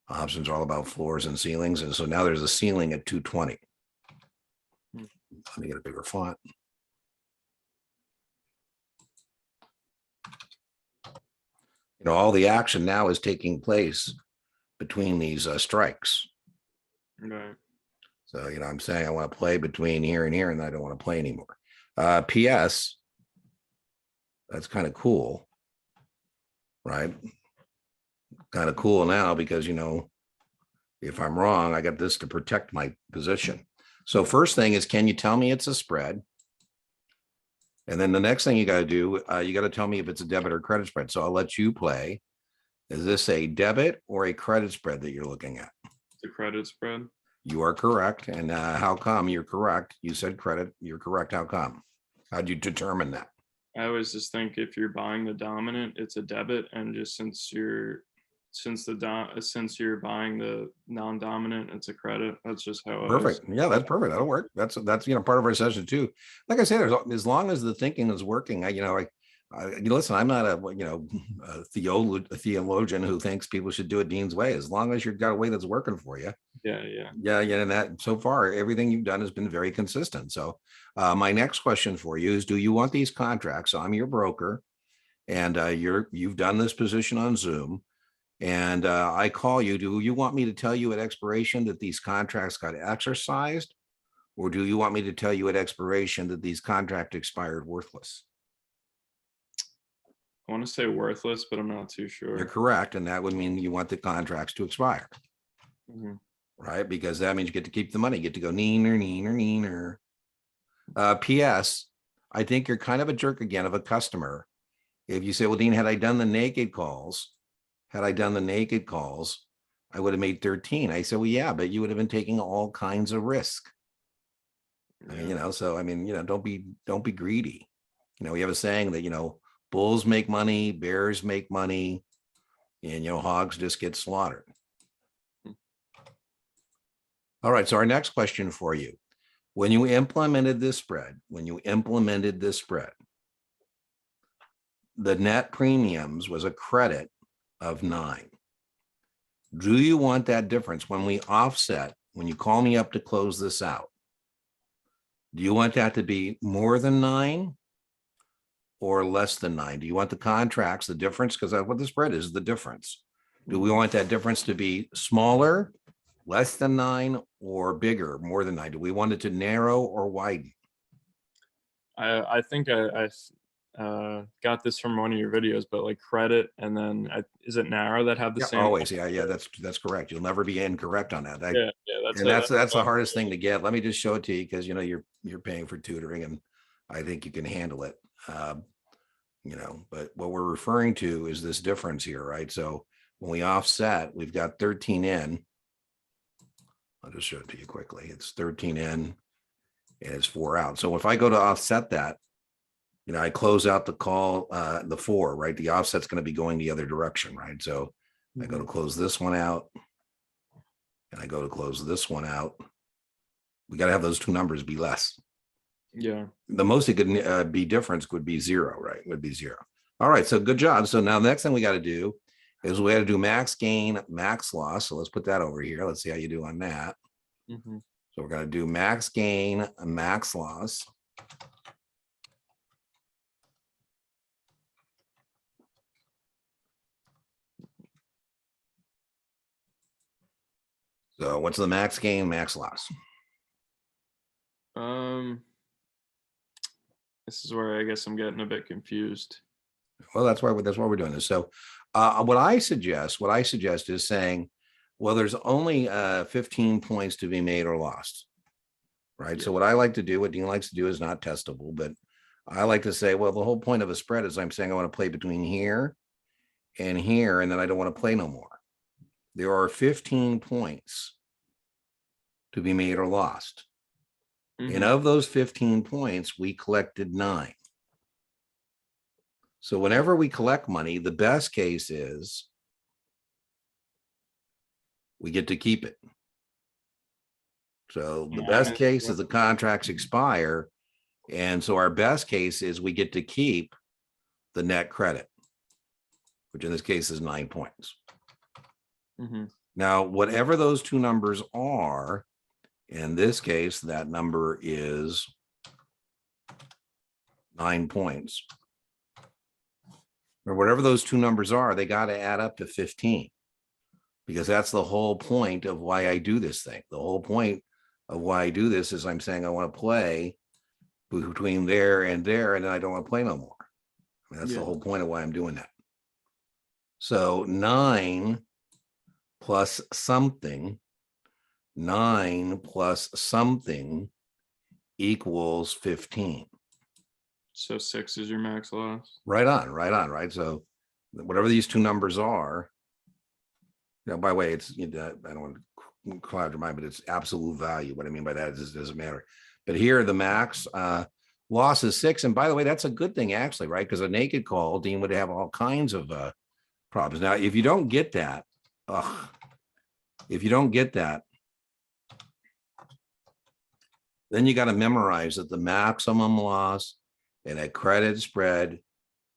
Options are all about floors and ceilings. And so now there's a ceiling at 220. Hmm. Let me get a bigger font. You know, all the action now is taking place between these strikes. Right. So, you know, I'm saying I want to play between here and here, and I don't want to play anymore. PS, that's kind of cool, right? Kind of cool now because, you know, if I'm wrong, I got this to protect my position. So first thing is, can you tell me it's a spread? And then the next thing you got to do, you got to tell me if it's a debit or credit spread. So I'll let you play. Is this a debit or a credit spread that you're looking at? The credit spread. You are correct. And how come you're correct? You said credit. You're correct. How come? How'd you determine that? I always just think if you're buying the dominant, it's a debit, and just since you're buying the non-dominant, it's a credit. That's just how I always. Perfect. Yeah, that's perfect. That'll work. That's you know part of our session too. Like I said, as long as the thinking is working, listen. I'm not a theologian who thinks people should do it Dean's way. As long as you've got a way that's working for you. Yeah, yeah. Yeah. And that so far, everything you've done has been very consistent. So, my next question for you is: do you want these contracts? So I'm your broker, and you've done this position on Zoom. And I call you. Do you want me to tell you at expiration that these contracts got exercised? Or do you want me to tell you at expiration that these contracts expired worthless? I want to say worthless, but I'm not too You're sure. correct. And that would mean you want the contracts to expire, Mhm. right? Because that means you get to keep the money, you get to go neener, neener, neener. PS, I think you're kind of a jerk again of a customer. If you say, well, Dean, had I done the naked calls, I would have made 13. I said, well, yeah, but you would have been taking all kinds of risk. I mean, Yeah. so I mean, don't be greedy. We have a saying that, bulls make money, bears make money, and hogs just get slaughtered. Hmm. All right. So our next question for you. When you implemented this spread, the net premiums was a credit of 9. Do you want that difference when we offset, when you call me up to close this out? Do you want that to be more than 9 or less than 9? Do you want the contracts, the difference? Because what the spread is the difference. Do we want that difference to be smaller, less than 9, or bigger, more than 9? Do we want it to narrow or widen? I think I got this from one of your videos, but like credit and then is it narrow that have the Yeah, same? always. Yeah. That's correct. You'll never be incorrect on that. Yeah, yeah. And that's the hardest thing to get. Let me just show it to you because you're paying for tutoring, and I think you can handle it. But what we're referring to is this difference here, right? So when we offset, we've got 13 in. I'll just show it to you quickly. It's 13 in and it's 4 out. So if I go to offset that, I close out the call, the 4, right? The offset's going to be going the other direction, right? So I go to close this one out and I go to close this one out. We got to have those two numbers be less. Yeah. The most it could be difference would be 0, right? Would be 0. All right. So good job. So now the next thing we got to do is we got to do max gain, max loss. So let's put that over here. Let's see how you do on that. Mm-hmm. So we're going to do max gain, max loss. So what's the max gain, max loss? This is where I guess I'm getting a bit confused. Well, that's why we're doing this. So what I suggest is saying, Well, there's only 15 points to be made or lost. Right. Yeah. So what I like to do, what Dean likes to do is not testable, but I like to say, well, the whole point of a spread is I'm saying I want to play between here, and then I don't want to play no more. There are 15 points to be made or lost. And of those 15 points, we collected 9. So whenever we collect money, the best case is we get to keep it. So the best case is the contracts expire. And so our best case is we get to keep the net credit, which in this case is 9 points. Now, whatever those two numbers are, in this case, that number is 9 points. Or whatever those two numbers are, they got to add up to 15, because that's the whole point of why I do this thing. The whole point of why I do this is I'm saying I want to play between there, and then I don't want to play no more. I mean, that's the whole point of why I'm doing that. So 9 plus something, 9 plus something equals 15. So 6 is your max loss. Right on, right? So whatever these two numbers are, by the way, it's, I don't want to cloud your mind, but it's absolute value. What I mean by that is it doesn't matter. But here, the max loss is 6. And by the way, that's a good thing, actually, right? Because a naked call, Dean would have all kinds of problems. Now, if you don't get that, then you got to memorize that the maximum loss in a credit spread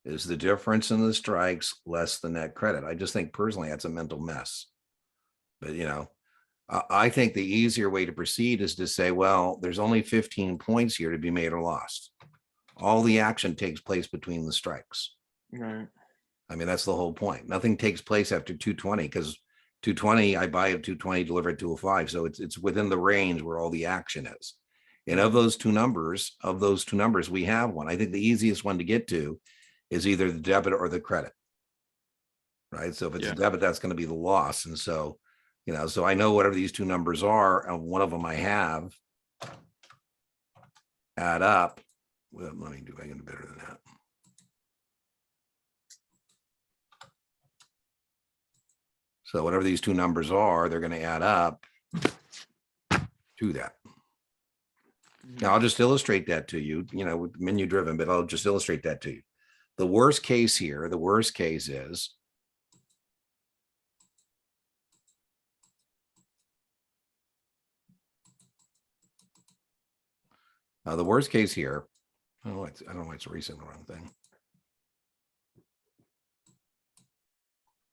is the difference in the strikes less the net credit. I just think personally that's a mental mess. But, I think the easier way to proceed is to say, well, there's only 15 points here to be made or lost. All the action takes place between the strikes. Right. I mean, that's the whole point. Nothing takes place after 220, because 220, I buy at 220, deliver at 205. So it's within the range where all the action is. And of those two numbers, we have one. I think the easiest one to get to is either the debit or the credit. Right. So if it's a debit, that's going to be the loss. And so, so I know whatever these two numbers are, and one of them I have add up. Well, let me do it better than that. So whatever these two numbers are, they're going to add up to that. Now, I'll just illustrate that to you, menu driven, but I'll just illustrate that to you. The worst case here, is, the worst case here, I don't know why it's erasing the wrong thing.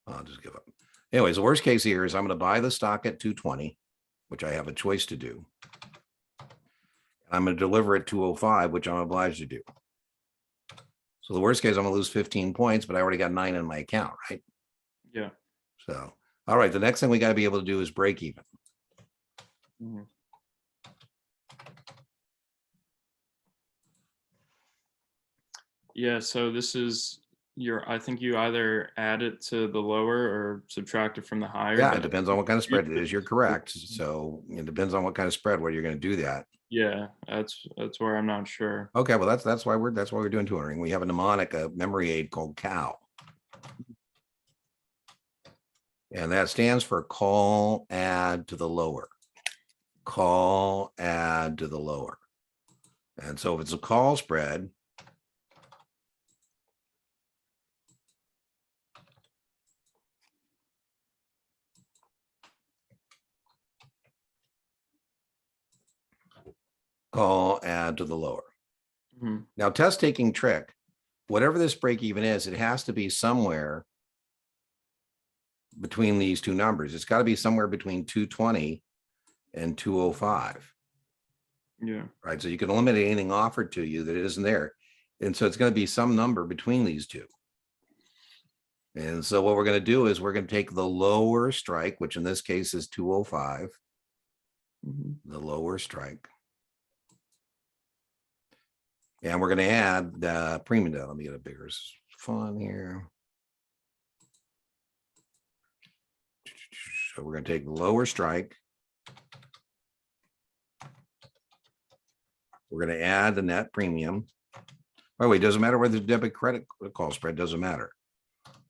I'll just give up. Anyways, the worst case here is I'm going to buy the stock at 220, which I have a choice to do. I'm going to deliver at 205, which I'm obliged to do. So the worst case, I'm going to lose 15 points, but I already got 9 in my account, right? Yeah. So, all right, the next thing we got to be able to do is break even. Yeah, so this is I think you either add it to the lower or subtract it from the higher. Yeah, it depends on what kind of spread it is. You're correct. So it depends on what kind of spread, where you're going to do that. Yeah, that's where I'm not sure. Okay, well that's why we're doing tutoring. We have a mnemonic, a memory aid called COW. And that stands for call add to the lower. Call add to the lower. And so if it's a call spread, call add to the lower. Now, test taking trick, whatever this break even is, it has to be somewhere between these two numbers. It's got to be somewhere between 220 and 205. Yeah. Right. So you can eliminate anything offered to you that isn't there. And so it's going to be some number between these two. And so what we're going to do is we're going to take the lower strike, which in this case is 205, the lower strike. And we're going to add the premium debt. Let me get a bigger font here. So we're going to take the lower strike. We're going to add the net premium. By the way, it doesn't matter whether the debit credit call spread, doesn't matter.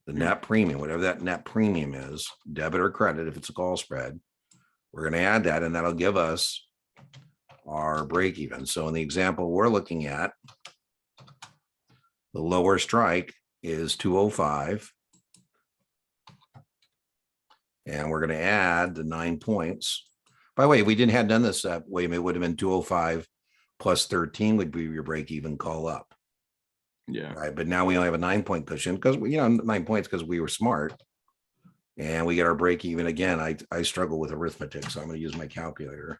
The net premium, whatever that net premium is, debit or credit, if it's a call spread, we're going to add that, and that'll give us our break even. So in the example we're looking at, the lower strike is 205. And we're going to add the 9 points. By the way, if we didn't have done this that way, it would have been 205 plus 13 would be your break even call up. Yeah. Right. But now we only have a 9-point cushion because we, 9 points because we were smart. And we get our break even again. I struggle with arithmetic, so I'm going to use my calculator.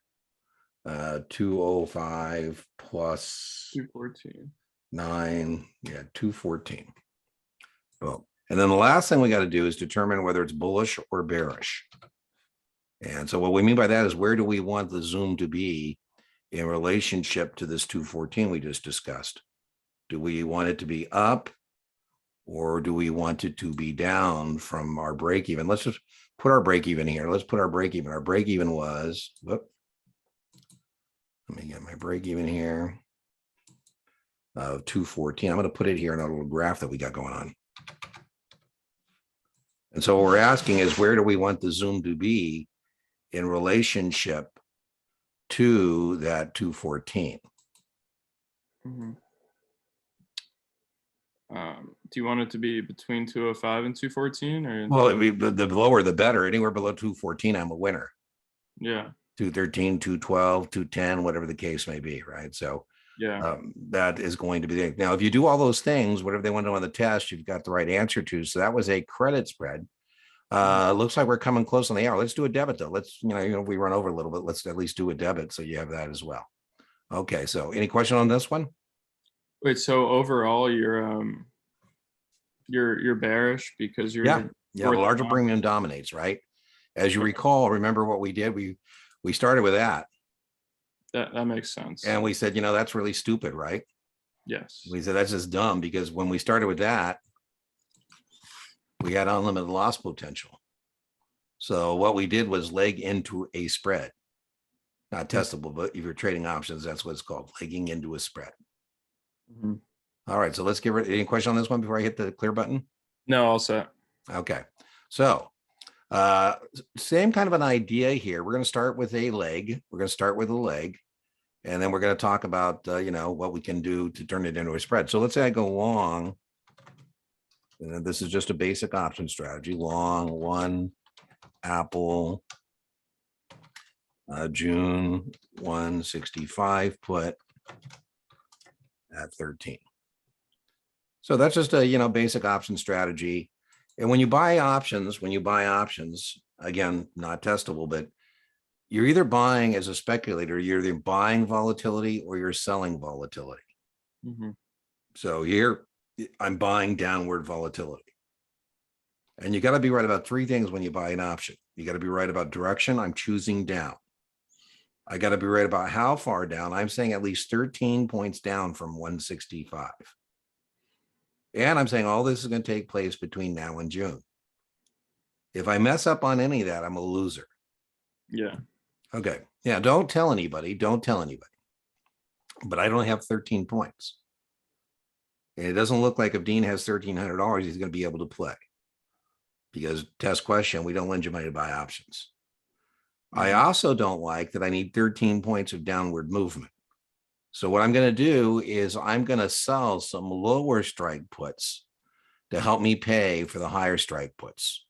205 plus 214. 9. Yeah, 214. Well, and then the last thing we got to do is determine whether it's bullish or bearish. And so what we mean by that is where do we want the zoom to be in relationship to this 214 we just discussed? Do we want it to be up or do we want it to be down from our break even? Let's just put our break even here. Let's put our break even. Our break even was, let me get my break even here of 214. I'm going to put it here in a little graph that we got going on. And so what we're asking is where do we want the zoom to be in relationship to that 214? Mm-hmm. Do you want it to be between 205 and 214, or? Well, the lower the better. Anywhere below 214, I'm a winner. Yeah. 213, 212, 210, whatever the case may be, right? So yeah, that is going to be the, now if you do all those things, whatever they want to know on the test, you've got the right answer to. So that was a credit spread. Looks like we're coming close on the hour. Let's do a debit though. Let's, we run over a little bit. Let's at least do a debit so you have that as well. Okay. So any question on this one? Wait, so overall you're bearish because you're Yeah. The larger down? premium dominates, right? As you recall, remember what we did? We started with that. That makes sense. And we said, that's really stupid, right? Yes. We said that's just dumb because when we started with that, we had unlimited loss potential. So what we did was leg into a spread. Not testable, but if you're trading options, that's what it's called, legging into a spread. Mm-hmm. All right, so let's give it any question on this one before I hit the clear button. No, all set. Okay, so same kind of an idea here. We're going to start with a leg. We're going to start with a leg, and then we're going to talk about what we can do to turn it into a spread. So let's say I go long, and this is just a basic option strategy. Long one Apple. June 165 put at 13. So that's just a basic option strategy. And when you buy options, again, not testable, but you're either buying as a speculator, you're either buying volatility or you're selling volatility. Mm-hmm. So here I'm buying downward volatility. And you got to be right about three things when you buy an option. You got to be right about direction. I'm choosing down. I got to be right about how far down. I'm saying at least 13 points down from 165. And I'm saying all this is going to take place between now and June. If I mess up on any of that, I'm a loser. Yeah. Okay. Yeah. Don't tell anybody. But I don't have 13 points. And it doesn't look like if Dean has $1,300, he's going to be able to play. Because test question, we don't lend you money to buy options. I also don't like that I need 13 points of downward movement. So what I'm going to do is I'm going to sell some lower strike puts to help me pay for the higher strike puts.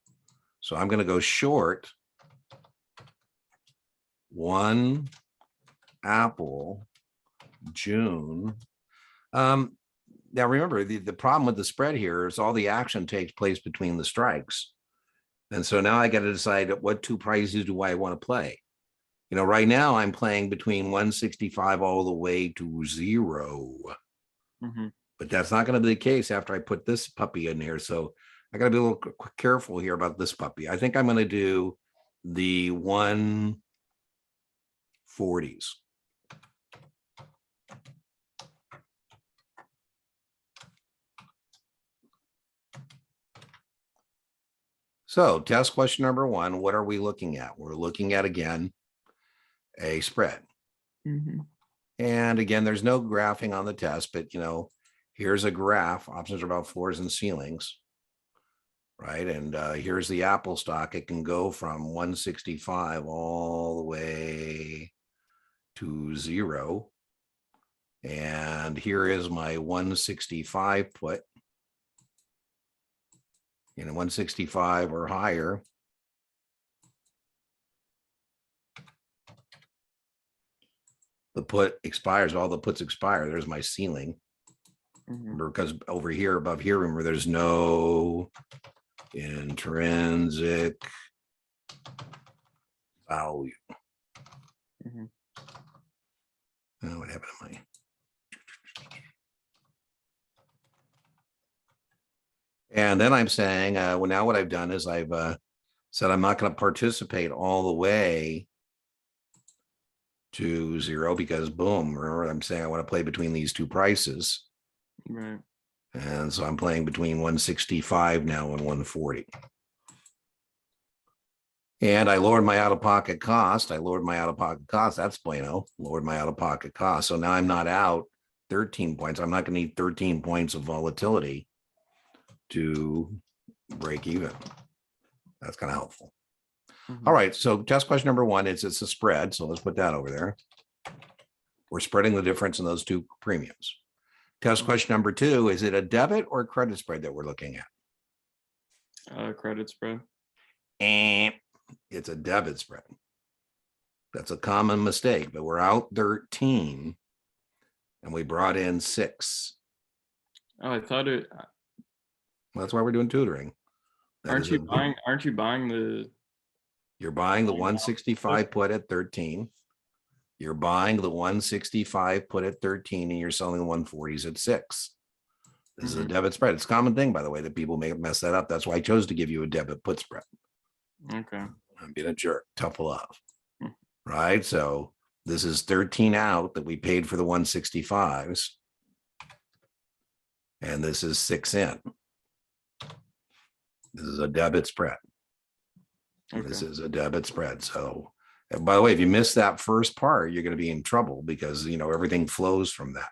So I'm going to go short one Apple June. Now remember the problem with the spread here is all the action takes place between the strikes. And so now I got to decide what two prices do I want to play. Right now I'm playing between 165 all the way to 0. Mm-hmm. But that's not going to be the case after I put this puppy in here. So I got to be a little careful here about this puppy. I think I'm going to do the 140s. So test question number one, what are we looking at? We're looking at, again, a spread. And again, there's no graphing on the test, but here's a graph. Options are about floors and ceilings, right? And here's the Apple stock. It can go from 165 all the way to 0. And here is my 165 put. 165 or higher. The put expires, all the puts expire. There's my ceiling. Remember, because over here, above here, remember, there's no intrinsic value. Oh, what happened to my? And then I'm saying, well, now what I've done is I've said I'm not going to participate all the way to 0 because boom, remember I'm saying I want to play between these two prices. Right. And so I'm playing between 165 now and 140. And I lowered my out-of-pocket cost. That's bueno. Lowered my out-of-pocket cost. So now I'm not out 13 points. I'm not going to need 13 points of volatility to break even. That's kind of helpful. All right. So test question number one is it's a spread. So let's put that over there. We're spreading the difference in those two premiums. Test question number two, is it a debit or credit spread that we're looking at? Credit spread. And it's a debit spread. That's a common mistake, but we're out 13 and we brought in 6. Oh, I thought it. Well, that's why we're doing tutoring. Aren't you buying the? You're buying the 165 put at 13. You're buying the 165 put at 13 and you're selling the 140s at 6. This is a debit spread. It's a common thing, by the way, that people may mess that up. That's why I chose to give you a debit put spread. Okay. I'm being a jerk. Tough love. Right. So this is 13 out that we paid for the 165s. And this is 6 in. This is a debit spread. Okay. This is a debit spread. So, and by the way, if you miss that first part, you're going to be in trouble because, everything flows from that.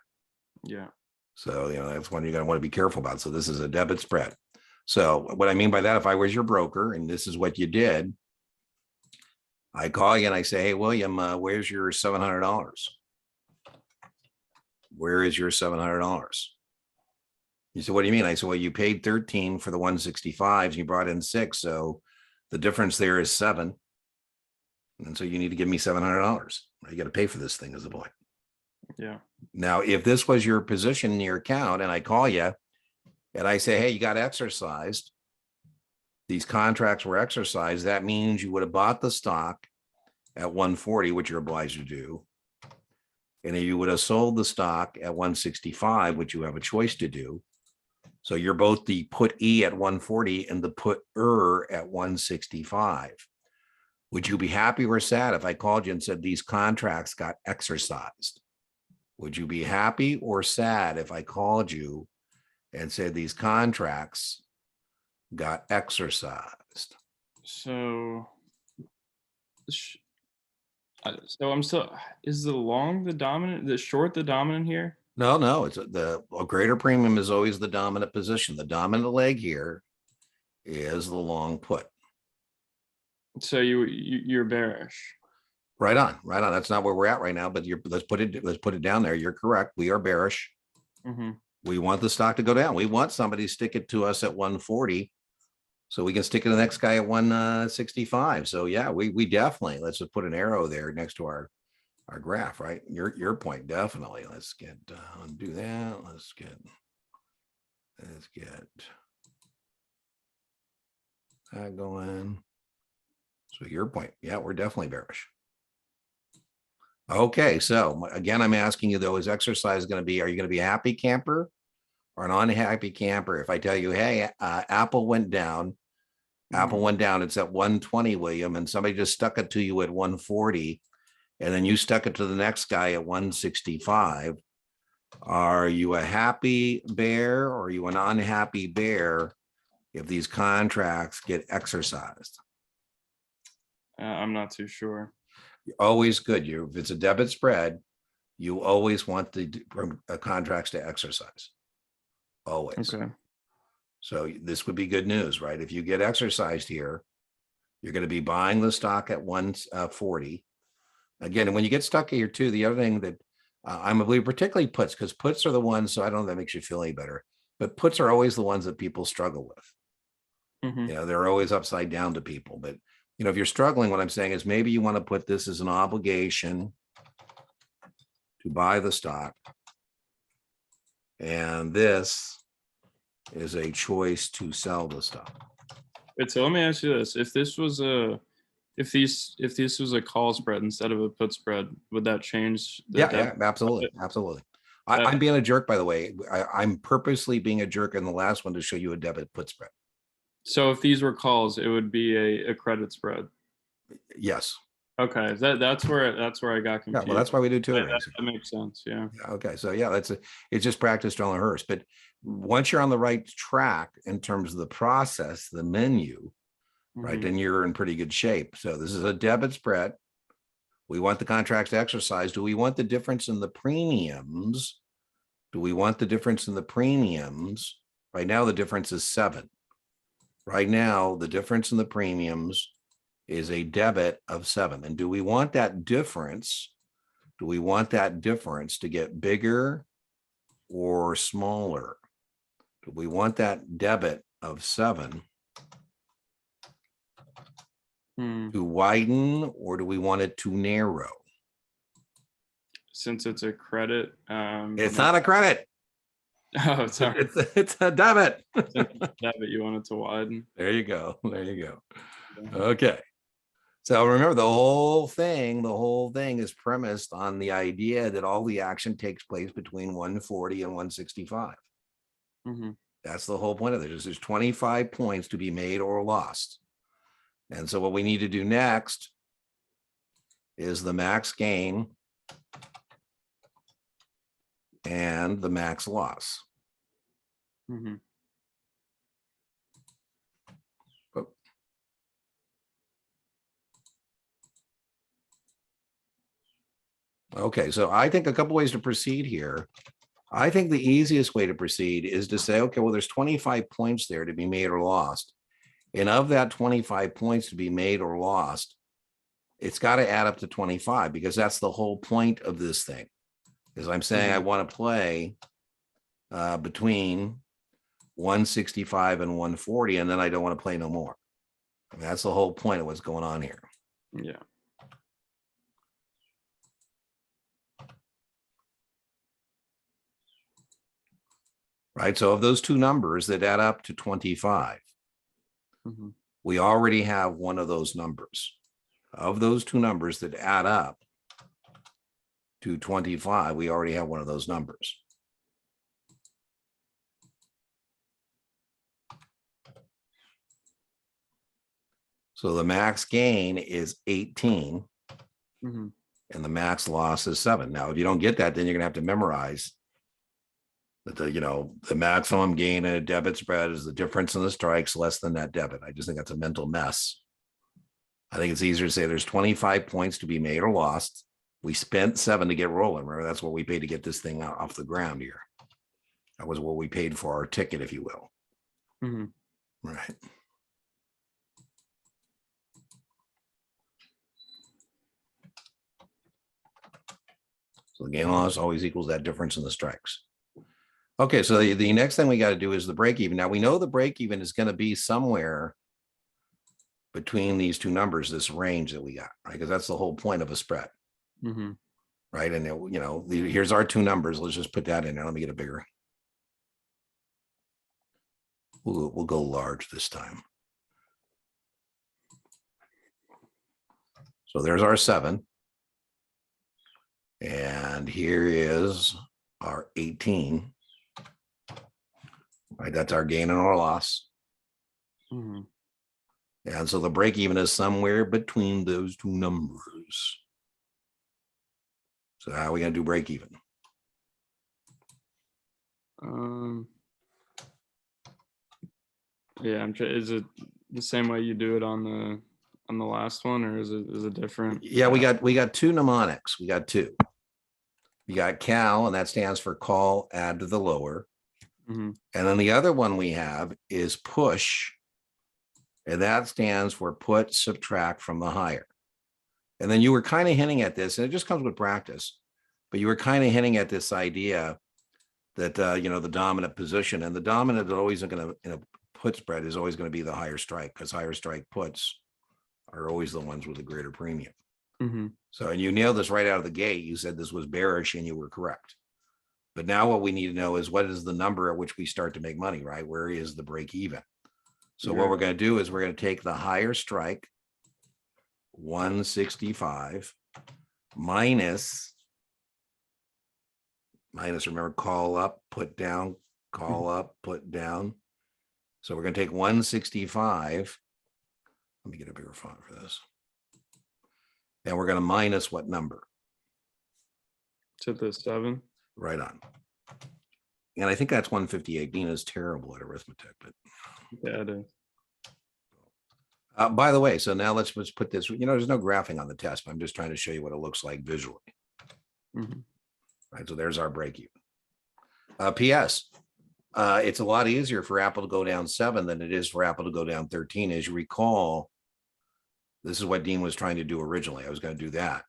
Yeah. So, that's one you're going to want to be careful about. So this is a debit spread. So what I mean by that, if I was your broker and this is what you did, I call you and I say, hey, William, where's your $700? Where is your $700? You said, what do you mean? I said, well, you paid 13 for the 165s. You brought in 6. So the difference there is 7. And so you need to give me $700. You got to pay for this thing as a boy. Yeah. Now, if this was your position in your account and I call you and I say, hey, you got exercised, these contracts were exercised, that means you would have bought the stock at 140, which you're obliged to do. And you would have sold the stock at 165, which you have a choice to do. So you're both the put E at 140 and the put at 165. Would you be happy or sad if I called you and said these contracts got exercised? Would you be happy or sad if I called you and said these contracts got exercised? So I'm still, is the long the dominant, the short the dominant here? No, it's a greater premium is always the dominant position. The dominant leg here is the long put. So you're bearish. Right on. That's not where we're at right now, but let's put it down there. You're correct. We are bearish. We want the stock to go down. We want somebody to stick it to us at 140 so we can stick it to the next guy at 165. So yeah, we definitely, let's just put an arrow there next to our graph, right? Your point, definitely. Let's get undo that. Let's get that going. So your point, yeah, we're definitely bearish. Okay, so again, I'm asking you though, is exercise going to be, are you going to be a happy camper or an unhappy camper? If I tell you, hey, Apple went down, it's at 120, William, and somebody just stuck it to you at 140, and then you stuck it to the next guy at 165. Are you a happy bear or are you an unhappy bear if these contracts get exercised? I'm not too sure. Always good. If it's a debit spread, you always want the contracts to exercise. Always. Okay. So this would be good news, right? If you get exercised here, you're going to be buying the stock at 140. Again, and when you get stuck here too, the other thing that I'm a believer, particularly puts, because puts are the ones, so I don't know if that makes you feel any better, but puts are always the ones that people struggle with. Hmm. They're always upside down to people. But, if you're struggling, what I'm saying is maybe you want to put this as an obligation to buy the stock. And this is a choice to sell the stock. Wait, so let me ask you this: if this was a if this was a call spread instead of a put spread, would that change the Yeah, absolutely. Absolutely. I'm being a jerk, by the way. I'm purposely being a jerk in the last one to show you a debit put spread. So if these were calls, it would be a credit spread. Yes. Okay, that's where I got Yeah, confused. well, that's why we do tutoring. That makes sense. Yeah. Okay, so yeah, it's just practice on the rehearse. But once you're on the right track in terms of the process, the menu, right, Mhm. then you're in pretty good shape. So this is a debit spread. We want the contracts to exercise. Do we want the difference in the premiums? Do we want the difference in the premiums? Right now, the difference is 7. Right now, the difference in the premiums is a debit of 7. And do we want that difference? Do we want that difference to get bigger or smaller? Do we want that debit of 7 Hmm. to widen, or do we want it to narrow? Since it's a credit, It's not a credit. oh, sorry. It's a debit. Since it's a debit, you want it to widen. There you go. There you go. Okay. Okay. So remember, the whole thing is premised on the idea that all the action takes place between 140 and 165. Mhm. That's the whole point of this. There's 25 points to be made or lost. And so what we need to do next is the max gain and the max loss. Mhm. Oh. Okay, so I think a couple ways to proceed here. I think the easiest way to proceed is to say, okay, well, there's 25 points there to be made or lost. And of that 25 points to be made or lost, it's got to add up to 25, because that's the whole point of this thing. Is I'm saying I want to play between 165 and 140, and then I don't want to play no more. And that's the whole point of what's going on here. Yeah. Right. So of those two numbers that add up to 25, Mhm. we already have one of those numbers. Of those two numbers that add up to 25, we already have one of those numbers. So the max gain is 18 Mhm. and the max loss is 7. Now, if you don't get that, then you're going to have to memorize that the maximum gain in a debit spread is the difference in the strikes less than that debit. I just think that's a mental mess. I think it's easier to say there's 25 points to be made or lost. We spent 7 to get rolling. Remember, that's what we paid to get this thing off the ground here. That was what we paid for our ticket, if you will. Mhm. Right. So the gain loss always equals that difference in the strikes. Okay, so the next thing we got to do is the break even. Now we know the break even is going to be somewhere between these two numbers, this range that we got, right? Because that's the whole point of a spread, Mhm. right? And here's our two numbers. Let's just put that in there. Let me get it bigger. We'll go large this time. So there's our 7. And here is our 18. Right, that's our gain and our loss. Mhm. And so the break even is somewhere between those two numbers. So how are we going to do break even? Yeah, is it the same way you do it on the last one, or is it different? Yeah, we got two mnemonics. We got two. You got cal, and that stands for call, add to the lower. Mhm. And then the other one we have is push, and that stands for put, subtract from the higher. And then you were kind of hinting at this, and it just comes with practice, but you were kind of hinting at this idea that, the dominant position, and the dominant is always going to, in a put spread, is always going to be the higher strike, because higher strike puts are always the ones with a greater premium. Mhm. So, and you nailed this right out of the gate. You said this was bearish, and you were correct. But now what we need to know is, what is the number at which we start to make money, right? Where is the break even? So what Right. we're going to do is we're going to take the higher strike, 165, minus, remember, call up, put down, call up, put down. So we're going to take 165. Let me get a bigger font for this. And we're going to minus what number? To the 7. Right on. And I think that's 158. Dina's terrible at arithmetic, but Yeah, it is. by the way, so now let's put this, there's no graphing on the test, but I'm just trying to show you what it looks like visually. Mhm. Right, so there's our break even. PS, it's a lot easier for Apple to go down 7 than it is for Apple to go down 13. As you recall, this is what Dean was trying to do originally. I was going to do that.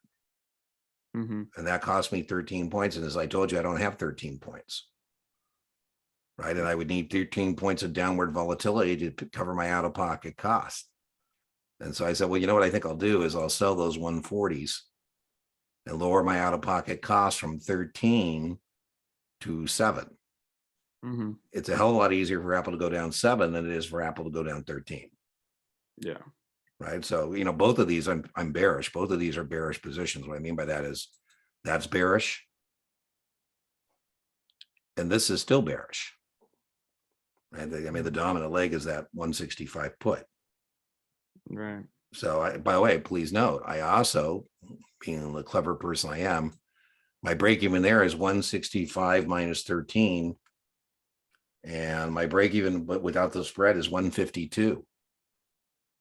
Mhm. And that cost me 13 points. And as I told you, I don't have 13 points. Right. And I would need 13 points of downward volatility to cover my out-of-pocket cost. And so I said, well, you know what I think I'll do is I'll sell those 140s and lower my out-of-pocket cost from 13 to 7. Mhm. It's a hell of a lot easier for Apple to go down 7 than it is for Apple to go down 13. Yeah. Right. So, both of these, I'm bearish. Both of these are bearish positions. What I mean by that is that's bearish. And this is still bearish. And I mean, the dominant leg is that 165 put. Right. So, by the way, please note, I also, being the clever person I am, my break even there is 165 minus 13. And my break even, but without the spread, is 152.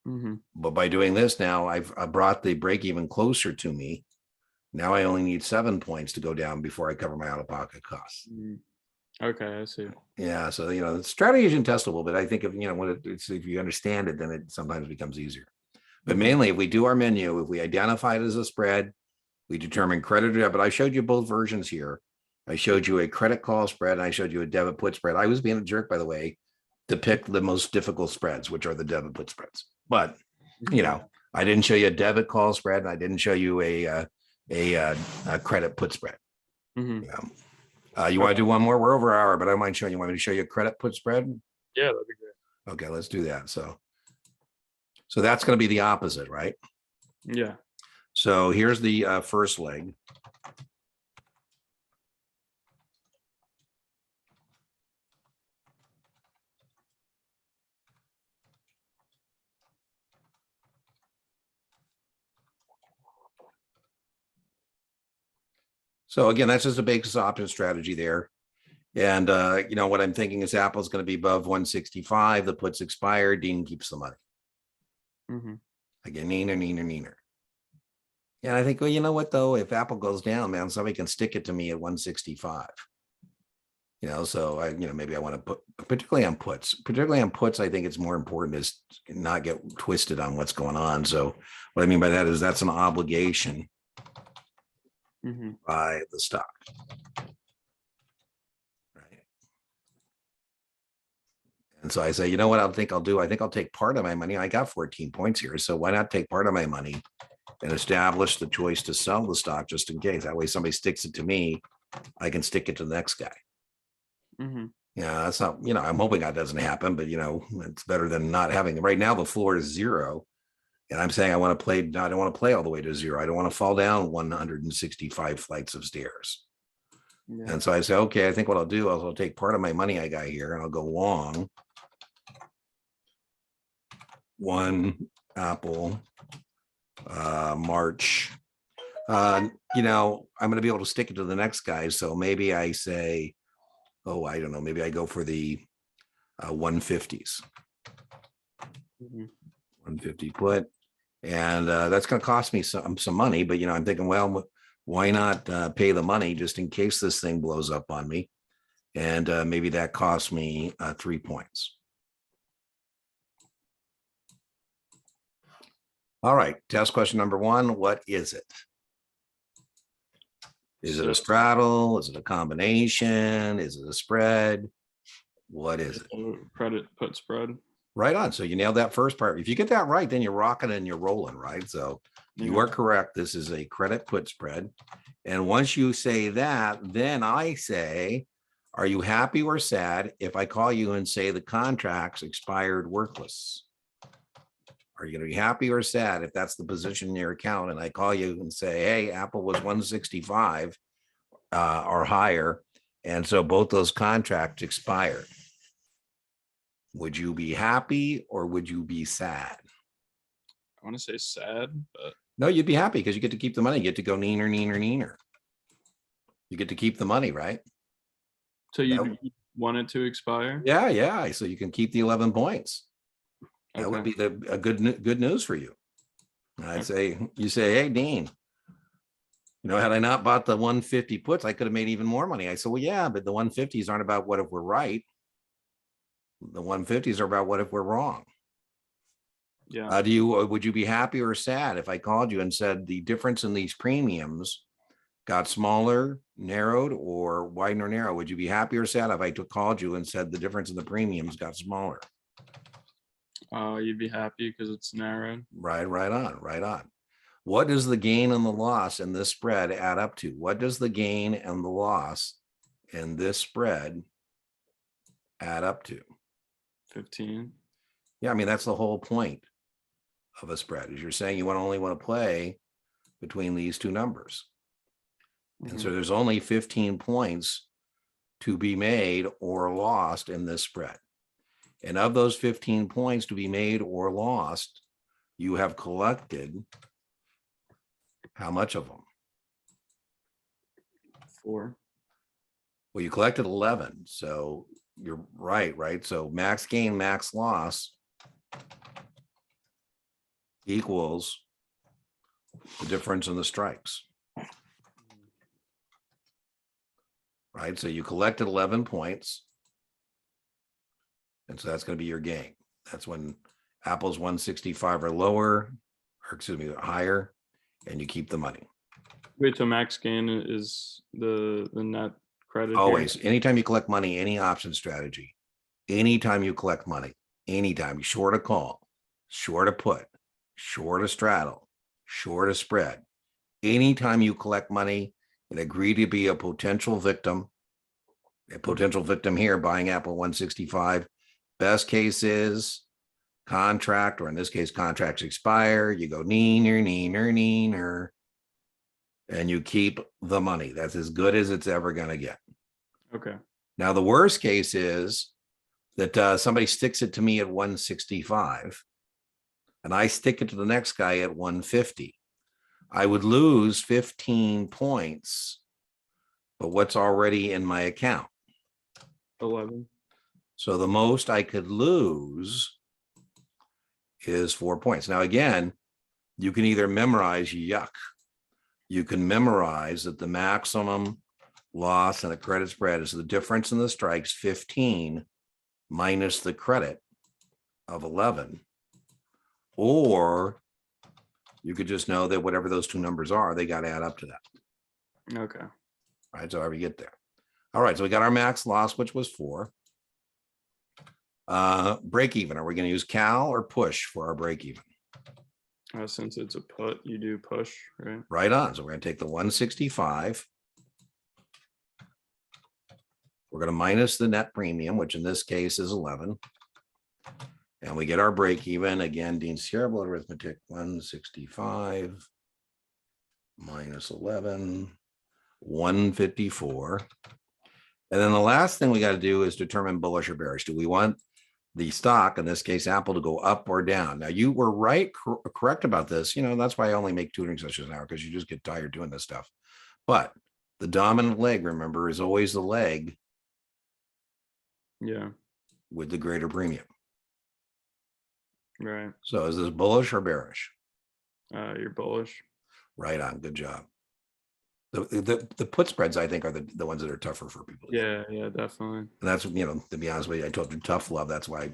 Mhm. But by doing this now, I brought the break even closer to me. Now I only need 7 points to go down before I cover my out-of-pocket costs. Mhm. Okay, I see. Yeah, so the strategy is intestable, but I think if if you understand it, then it sometimes becomes easier. But Mhm. mainly, if we do our menu, if we identify it as a spread, we determine credit or debit. I showed you both versions here. I showed you a credit call spread, and I showed you a debit put spread. I was being a jerk, by the way, to pick the most difficult spreads, which are the debit put spreads. But I didn't show you a debit call spread, and I didn't show you a credit put spread. Mhm. You want to do one more? We're over an hour, but I don't mind showing you. Want me to show you a credit put spread? Yeah, that'd be great. Okay, let's do that. So that's going to be the opposite, right? Yeah. So here's the first leg. So again, that's just a basic option strategy there. And what I'm thinking is Apple's going to be above 165. The puts expired. Dean keeps the money. Mhm. Again, neener. And I think, well, you know what though? If Apple goes down, man, somebody can stick it to me at 165. So maybe I want to put, particularly on puts, I think it's more important is not get twisted on what's going on. So what I mean by that is that's an obligation Mhm. by the stock. Right. And so I say, you know what I think I'll do? I think I'll take part of my money. I got 14 points here. So why not take part of my money and establish the choice to sell the stock just in case? That way somebody sticks it to me, I can stick it to the next guy. Mhm. Yeah, that's not, I'm hoping that doesn't happen, but it's better than not having it. Right now, the floor is 0. And I'm saying I want to play, I don't want to play all the way to 0. I don't want to fall down 165 flights of stairs. Yeah. And so I say, okay, I think what I'll do is I'll take part of my money I got here and I'll go long one Apple March. I'm going to be able to stick it to the next guy. So maybe I say, I don't know, maybe I go for the 150s. Mhm. 150 put. And that's going to cost me some money, but I'm thinking, well, why not pay the money just in case this thing blows up on me? And maybe that costs me 3 points. All right, test question number 1. What is it? Is it a straddle? Is it a combination? Is it a spread? What is it? Credit put spread. Right on. So you nailed that first part. If you get that right, then you're rocking and you're rolling, right? So you are correct. This is a credit put spread. And once you say that, then I say, are you happy or sad if I call you and say the contract's expired worthless? Are you going to be happy or sad if that's the position in your account and I call you and say, hey, Apple was 165 or higher, and so both those contracts expired? Would you be happy or would you be sad? I want to say sad, but No, you'd be happy because you get to keep the money. You get to go neener, neener, neener. You get to keep the money, right? so you want it to expire? Yeah, yeah. So you can keep the 11 points. That would be a good news for you. I'd say, you say, hey, Dean, had I not bought the 150 puts, I could have made even more money. I said, well, yeah, but the 150s aren't about what if we're right. The 150s are about what if we're wrong. Yeah. Would you be happy or sad if I called you and said the difference in these premiums got smaller, narrowed, or widened or narrow? Would you be happy or sad if I called you and said the difference in the premiums got smaller? You'd be happy because it's narrowed. Right on. What does the gain and the loss in this spread add up to? What does the gain and the loss in this spread add up to? 15. Yeah, I mean, that's the whole point of a spread, is you're saying you only want to play between these two numbers. And so there's only 15 points to be made or lost in this spread. And of those 15 points to be made or lost, you have collected how much of them? 4. Well, you collected 11. So you're right? So max gain, max loss equals the difference in the strikes. Right? So you collected 11 points. And so that's going to be your gain. That's when Apple's 165 or lower, or excuse me, higher, and you keep the money. Wait, so max gain is the net credit? Always. Anytime you collect money, any option strategy, anytime you collect money, anytime, short a call, short a put, short a straddle, short a spread, anytime you collect money and agree to be a potential victim here buying Apple 165, best case is contract, or in this case, contracts expire. You go neener, and you keep the money. That's as good as it's ever going to get. Okay. Now, the worst case is that somebody sticks it to me at 165 and I stick it to the next guy at 150. I would lose 15 points, but what's already in my account? 11. So the most I could lose is 4 points. Now, again, you can either memorize yuck. You can memorize that the maximum loss in a credit spread is the difference in the strikes, 15 minus the credit of 11. Or you could just know that whatever those two numbers are, they got to add up to that. Okay. Right. So however you get there. All right. So we got our max loss, which was 4. Break even. Are we going to use cal or push for our break even? Since it's a put, you do push, right? Right on. So we're going to take the 165. We're going to minus the net premium, which in this case is 11. And we get our break even. Again, Dean's terrible at arithmetic. 165 minus 11, 154. And then the last thing we got to do is determine bullish or bearish. Do we want the stock, in this case, Apple, to go up or down? Now, you were correct about this. That's why I only make tutoring sessions now, because you just get tired doing this stuff. But the dominant leg, remember, is always the leg Yeah. with the greater premium. Right. So is this bullish or bearish? You're bullish. Right on. Good job. The put spreads, I think, are the ones that are tougher for people to get. Yeah, definitely. And that's, to be honest with you, I told you tough love. That's why I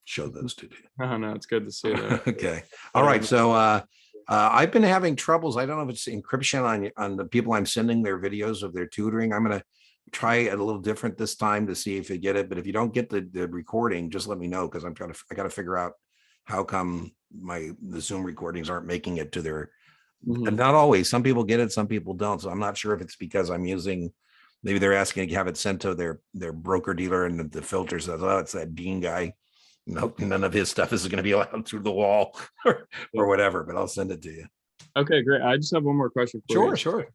showed those to you. Oh no, it's good to see that. Okay. All right. So I've been having troubles. I don't know if it's encryption on the people I'm sending their videos of their tutoring. I'm going to try it a little different this time to see if you get it. But if you don't get the recording, just let me know, because I got to figure out how come the Zoom recordings aren't making it to their. And not always. Some people get it, some people don't. So I'm not sure if it's because I'm using. Maybe they're asking to have it sent to their broker dealer, and the filter says, "Oh, it's that Dean guy." Nope, none of his stuff is going to be allowed through the wall or whatever. But I'll send it to you. Okay, great. I just have one more question for you. Sure.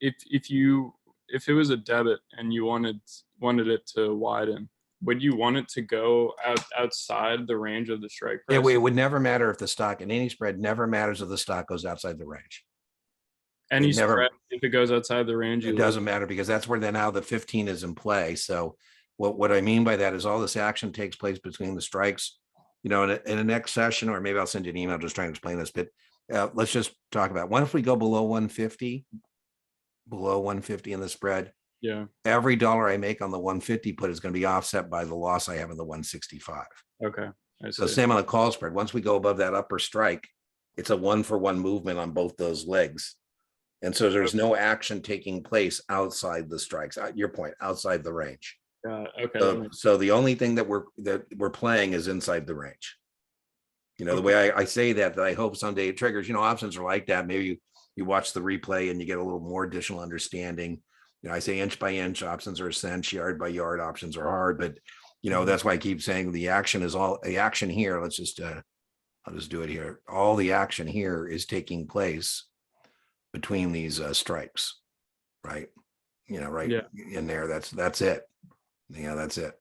If it was a debit and you wanted it to widen, would you want it to go outside the range of the strike price? Yeah, it would never matter if the stock in any spread never matters if the stock goes outside the range. Any spread, if it goes outside the range, it doesn't matter, because that's where now the 15 is in play. So what I mean by that is all this action takes place between the strikes. In the next session, or maybe I'll send you an email just trying to explain this. But let's just talk about, what if we go below 150 in the spread? Yeah. Every dollar I make on the 150 put is going to be offset by the loss I have in the 165. Okay. So same on the call spread. Once we go above that upper strike, it's a 1-for-1 movement on both those legs. And so there's no action taking place outside the strikes. Your point, outside the range. Okay. So the only thing that we're playing is inside the range. The way I say that I hope someday it triggers. Options are like that. Maybe you watch the replay and you get a little more additional understanding. I say inch by inch options are cents, yard by yard options are hard, but that's why I keep saying the action is all the action here. Let's just I'll just do it here. All the action here is taking place between these strikes, right? Right in there. That's it. Yeah, that's it.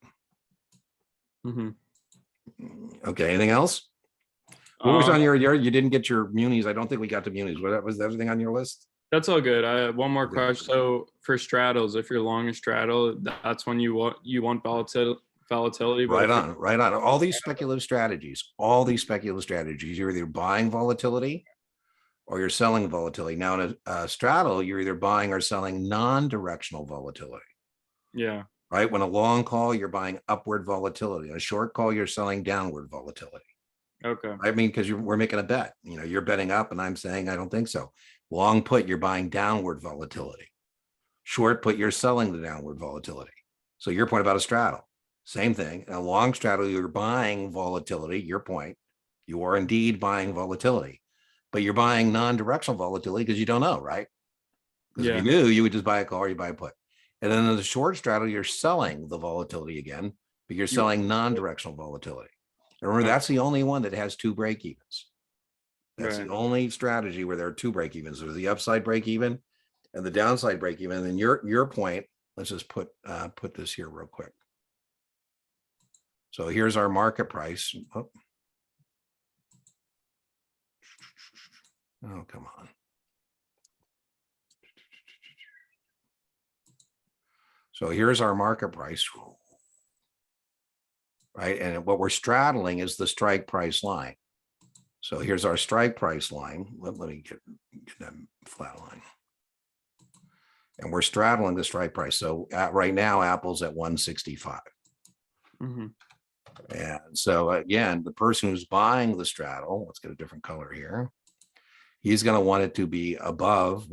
Okay. Anything else? What was on your? You didn't get your munis. I don't think we got the munis. Was everything on your list? That's all good. I have one more question. So for straddles, if you're long a straddle, that's when you want volatility. Right on. All these speculative strategies, you're either buying volatility or you're selling volatility. Now in a straddle, you're either buying or selling non-directional volatility. Yeah. Right. When a long call, you're buying upward volatility. A short call, you're selling downward volatility. Okay. I mean, because we're making a bet. You're betting up, and I'm saying I don't think so. Long put, you're buying downward volatility. Short put, you're selling the downward volatility. So your point about a straddle, same thing. A long straddle, you're buying volatility. Your point, you are indeed buying volatility, but you're buying non-directional volatility because you don't know, right? Because if you knew, you would just buy a call or you buy a put. And then in the short straddle, you're selling the volatility again, but you're selling non-directional volatility. And remember, that's the only one that has two break evens. That's the only strategy where there are two break evens. There's the upside break even and the downside break even. And then your point, let's just put this here real quick. So here's our market price. Oh, come on. So here's our market price, right? And what we're straddling is the strike price line. So here's our strike price line. Let me get that flat line. And we're straddling the strike price. So right now, Apple's at 165. And so again, the person who's buying the straddle, let's get a different color here. He's going to want it to be above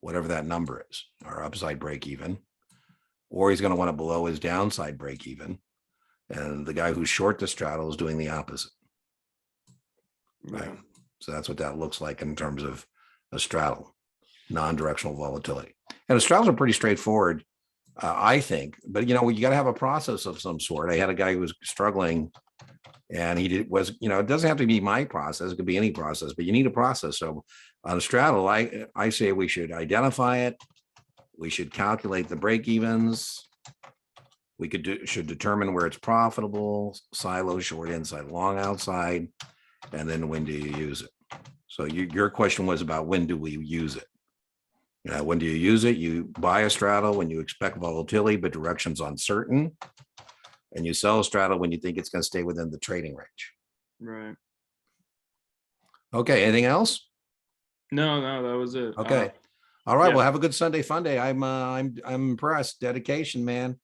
whatever that number is, our upside break even, or he's going to want it below his downside break even. And the guy who's short the straddle is doing the opposite. Right. So that's what that looks like in terms of a straddle, non-directional volatility. And the straddles are pretty straightforward, I think. But you got to have a process of some sort. I had a guy who was struggling, and it doesn't have to be my process. It could be any process, but you need a process. So on a straddle, I say we should identify it. We should calculate the break evens. We should determine where it's profitable, silo, short inside, long outside. And then when do you use it? So your question was about when do we use it? When do you use it? You buy a straddle when you expect volatility, but direction's uncertain. And you sell a straddle when you think it's going to stay within the trading range. Right. Okay. Anything else? No, that was it. Okay. All right. Yeah. Well, have a good Sunday fun day. I'm impressed. Dedication, man.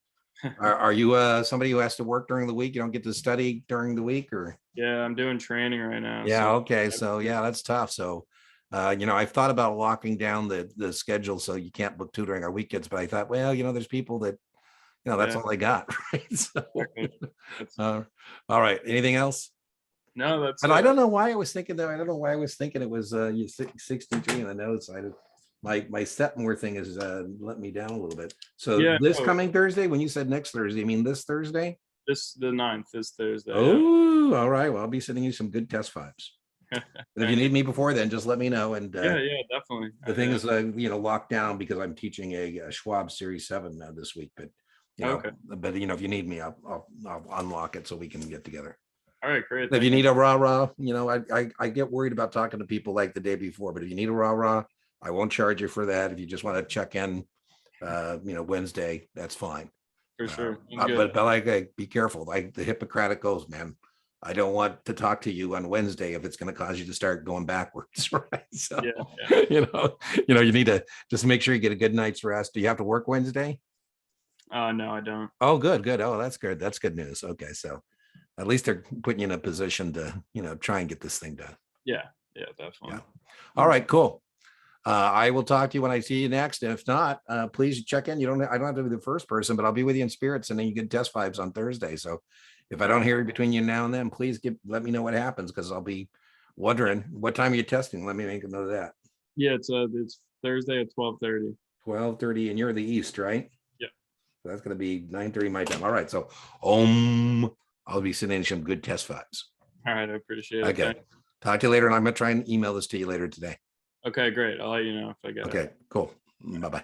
Are you somebody who has to work during the week? You don't get to study during the week, or? Yeah, I'm doing training right now. Yeah. So Okay. So yeah, that's tough. So, I've thought about locking down the schedule so you can't book tutoring on weekends, but I thought, well, there's people that, that's yeah, all they got, right? So, exactly. That's, uh, all right. Anything else? no, that's But I it. don't know why I was thinking that. I don't know why I was thinking it was 63 in the notes. My Stepmore thing is let me down a little bit. So Yeah, this no, coming Thursday, when you said next Thursday, you mean this Thursday? the 9th is Thursday. Yeah. Oh, all right. Well, I'll be sending you some good test fives. And if you Thank you. need me before then, just let me know. And Yeah, definitely. the thing is, locked down because I'm teaching a Schwab Series 7 this week. But Okay. if you need me, I'll unlock it so we can get together. All right, great. If Thank you you. need a rah-rah, I get worried about talking to people like the day before, but if you need a rah-rah, I won't charge you for that. If you just want to check in, Wednesday, that's fine. For sure. Sounds But good. be careful. Like the Hippocratic oath, man. I don't want to talk to you on Wednesday if it's going to cause you to start going backwards, right? So, Yeah, yeah. you need to just make sure you get a good night's rest. Do you have to work Wednesday? No, I don't. Oh, good, good. Oh, that's good. That's good news. Okay, so at least they're putting you in a position to, try and get this thing done. Yeah, Yeah. definitely. All right, cool. I will talk to you when I see you next. And if not, please check in. I don't have to be the first person, but I'll be with you in spirits, and then you get test vibes on Thursday. So if I don't hear between you now and then, please let me know what happens, because I'll be wondering what time are you testing. Let me make a note of that. Yeah, it's Thursday at 12:30. 12:30, and you're in the East, right? Yeah. So that's going to be 9:30 my time. All right. So, I'll be sending some good test vibes. All right, I appreciate it. Okay. Thanks. Talk to you later. And I'm going to try and email this to you later today. Okay, great. I'll let you know if I get it. Okay, cool. Bye-bye.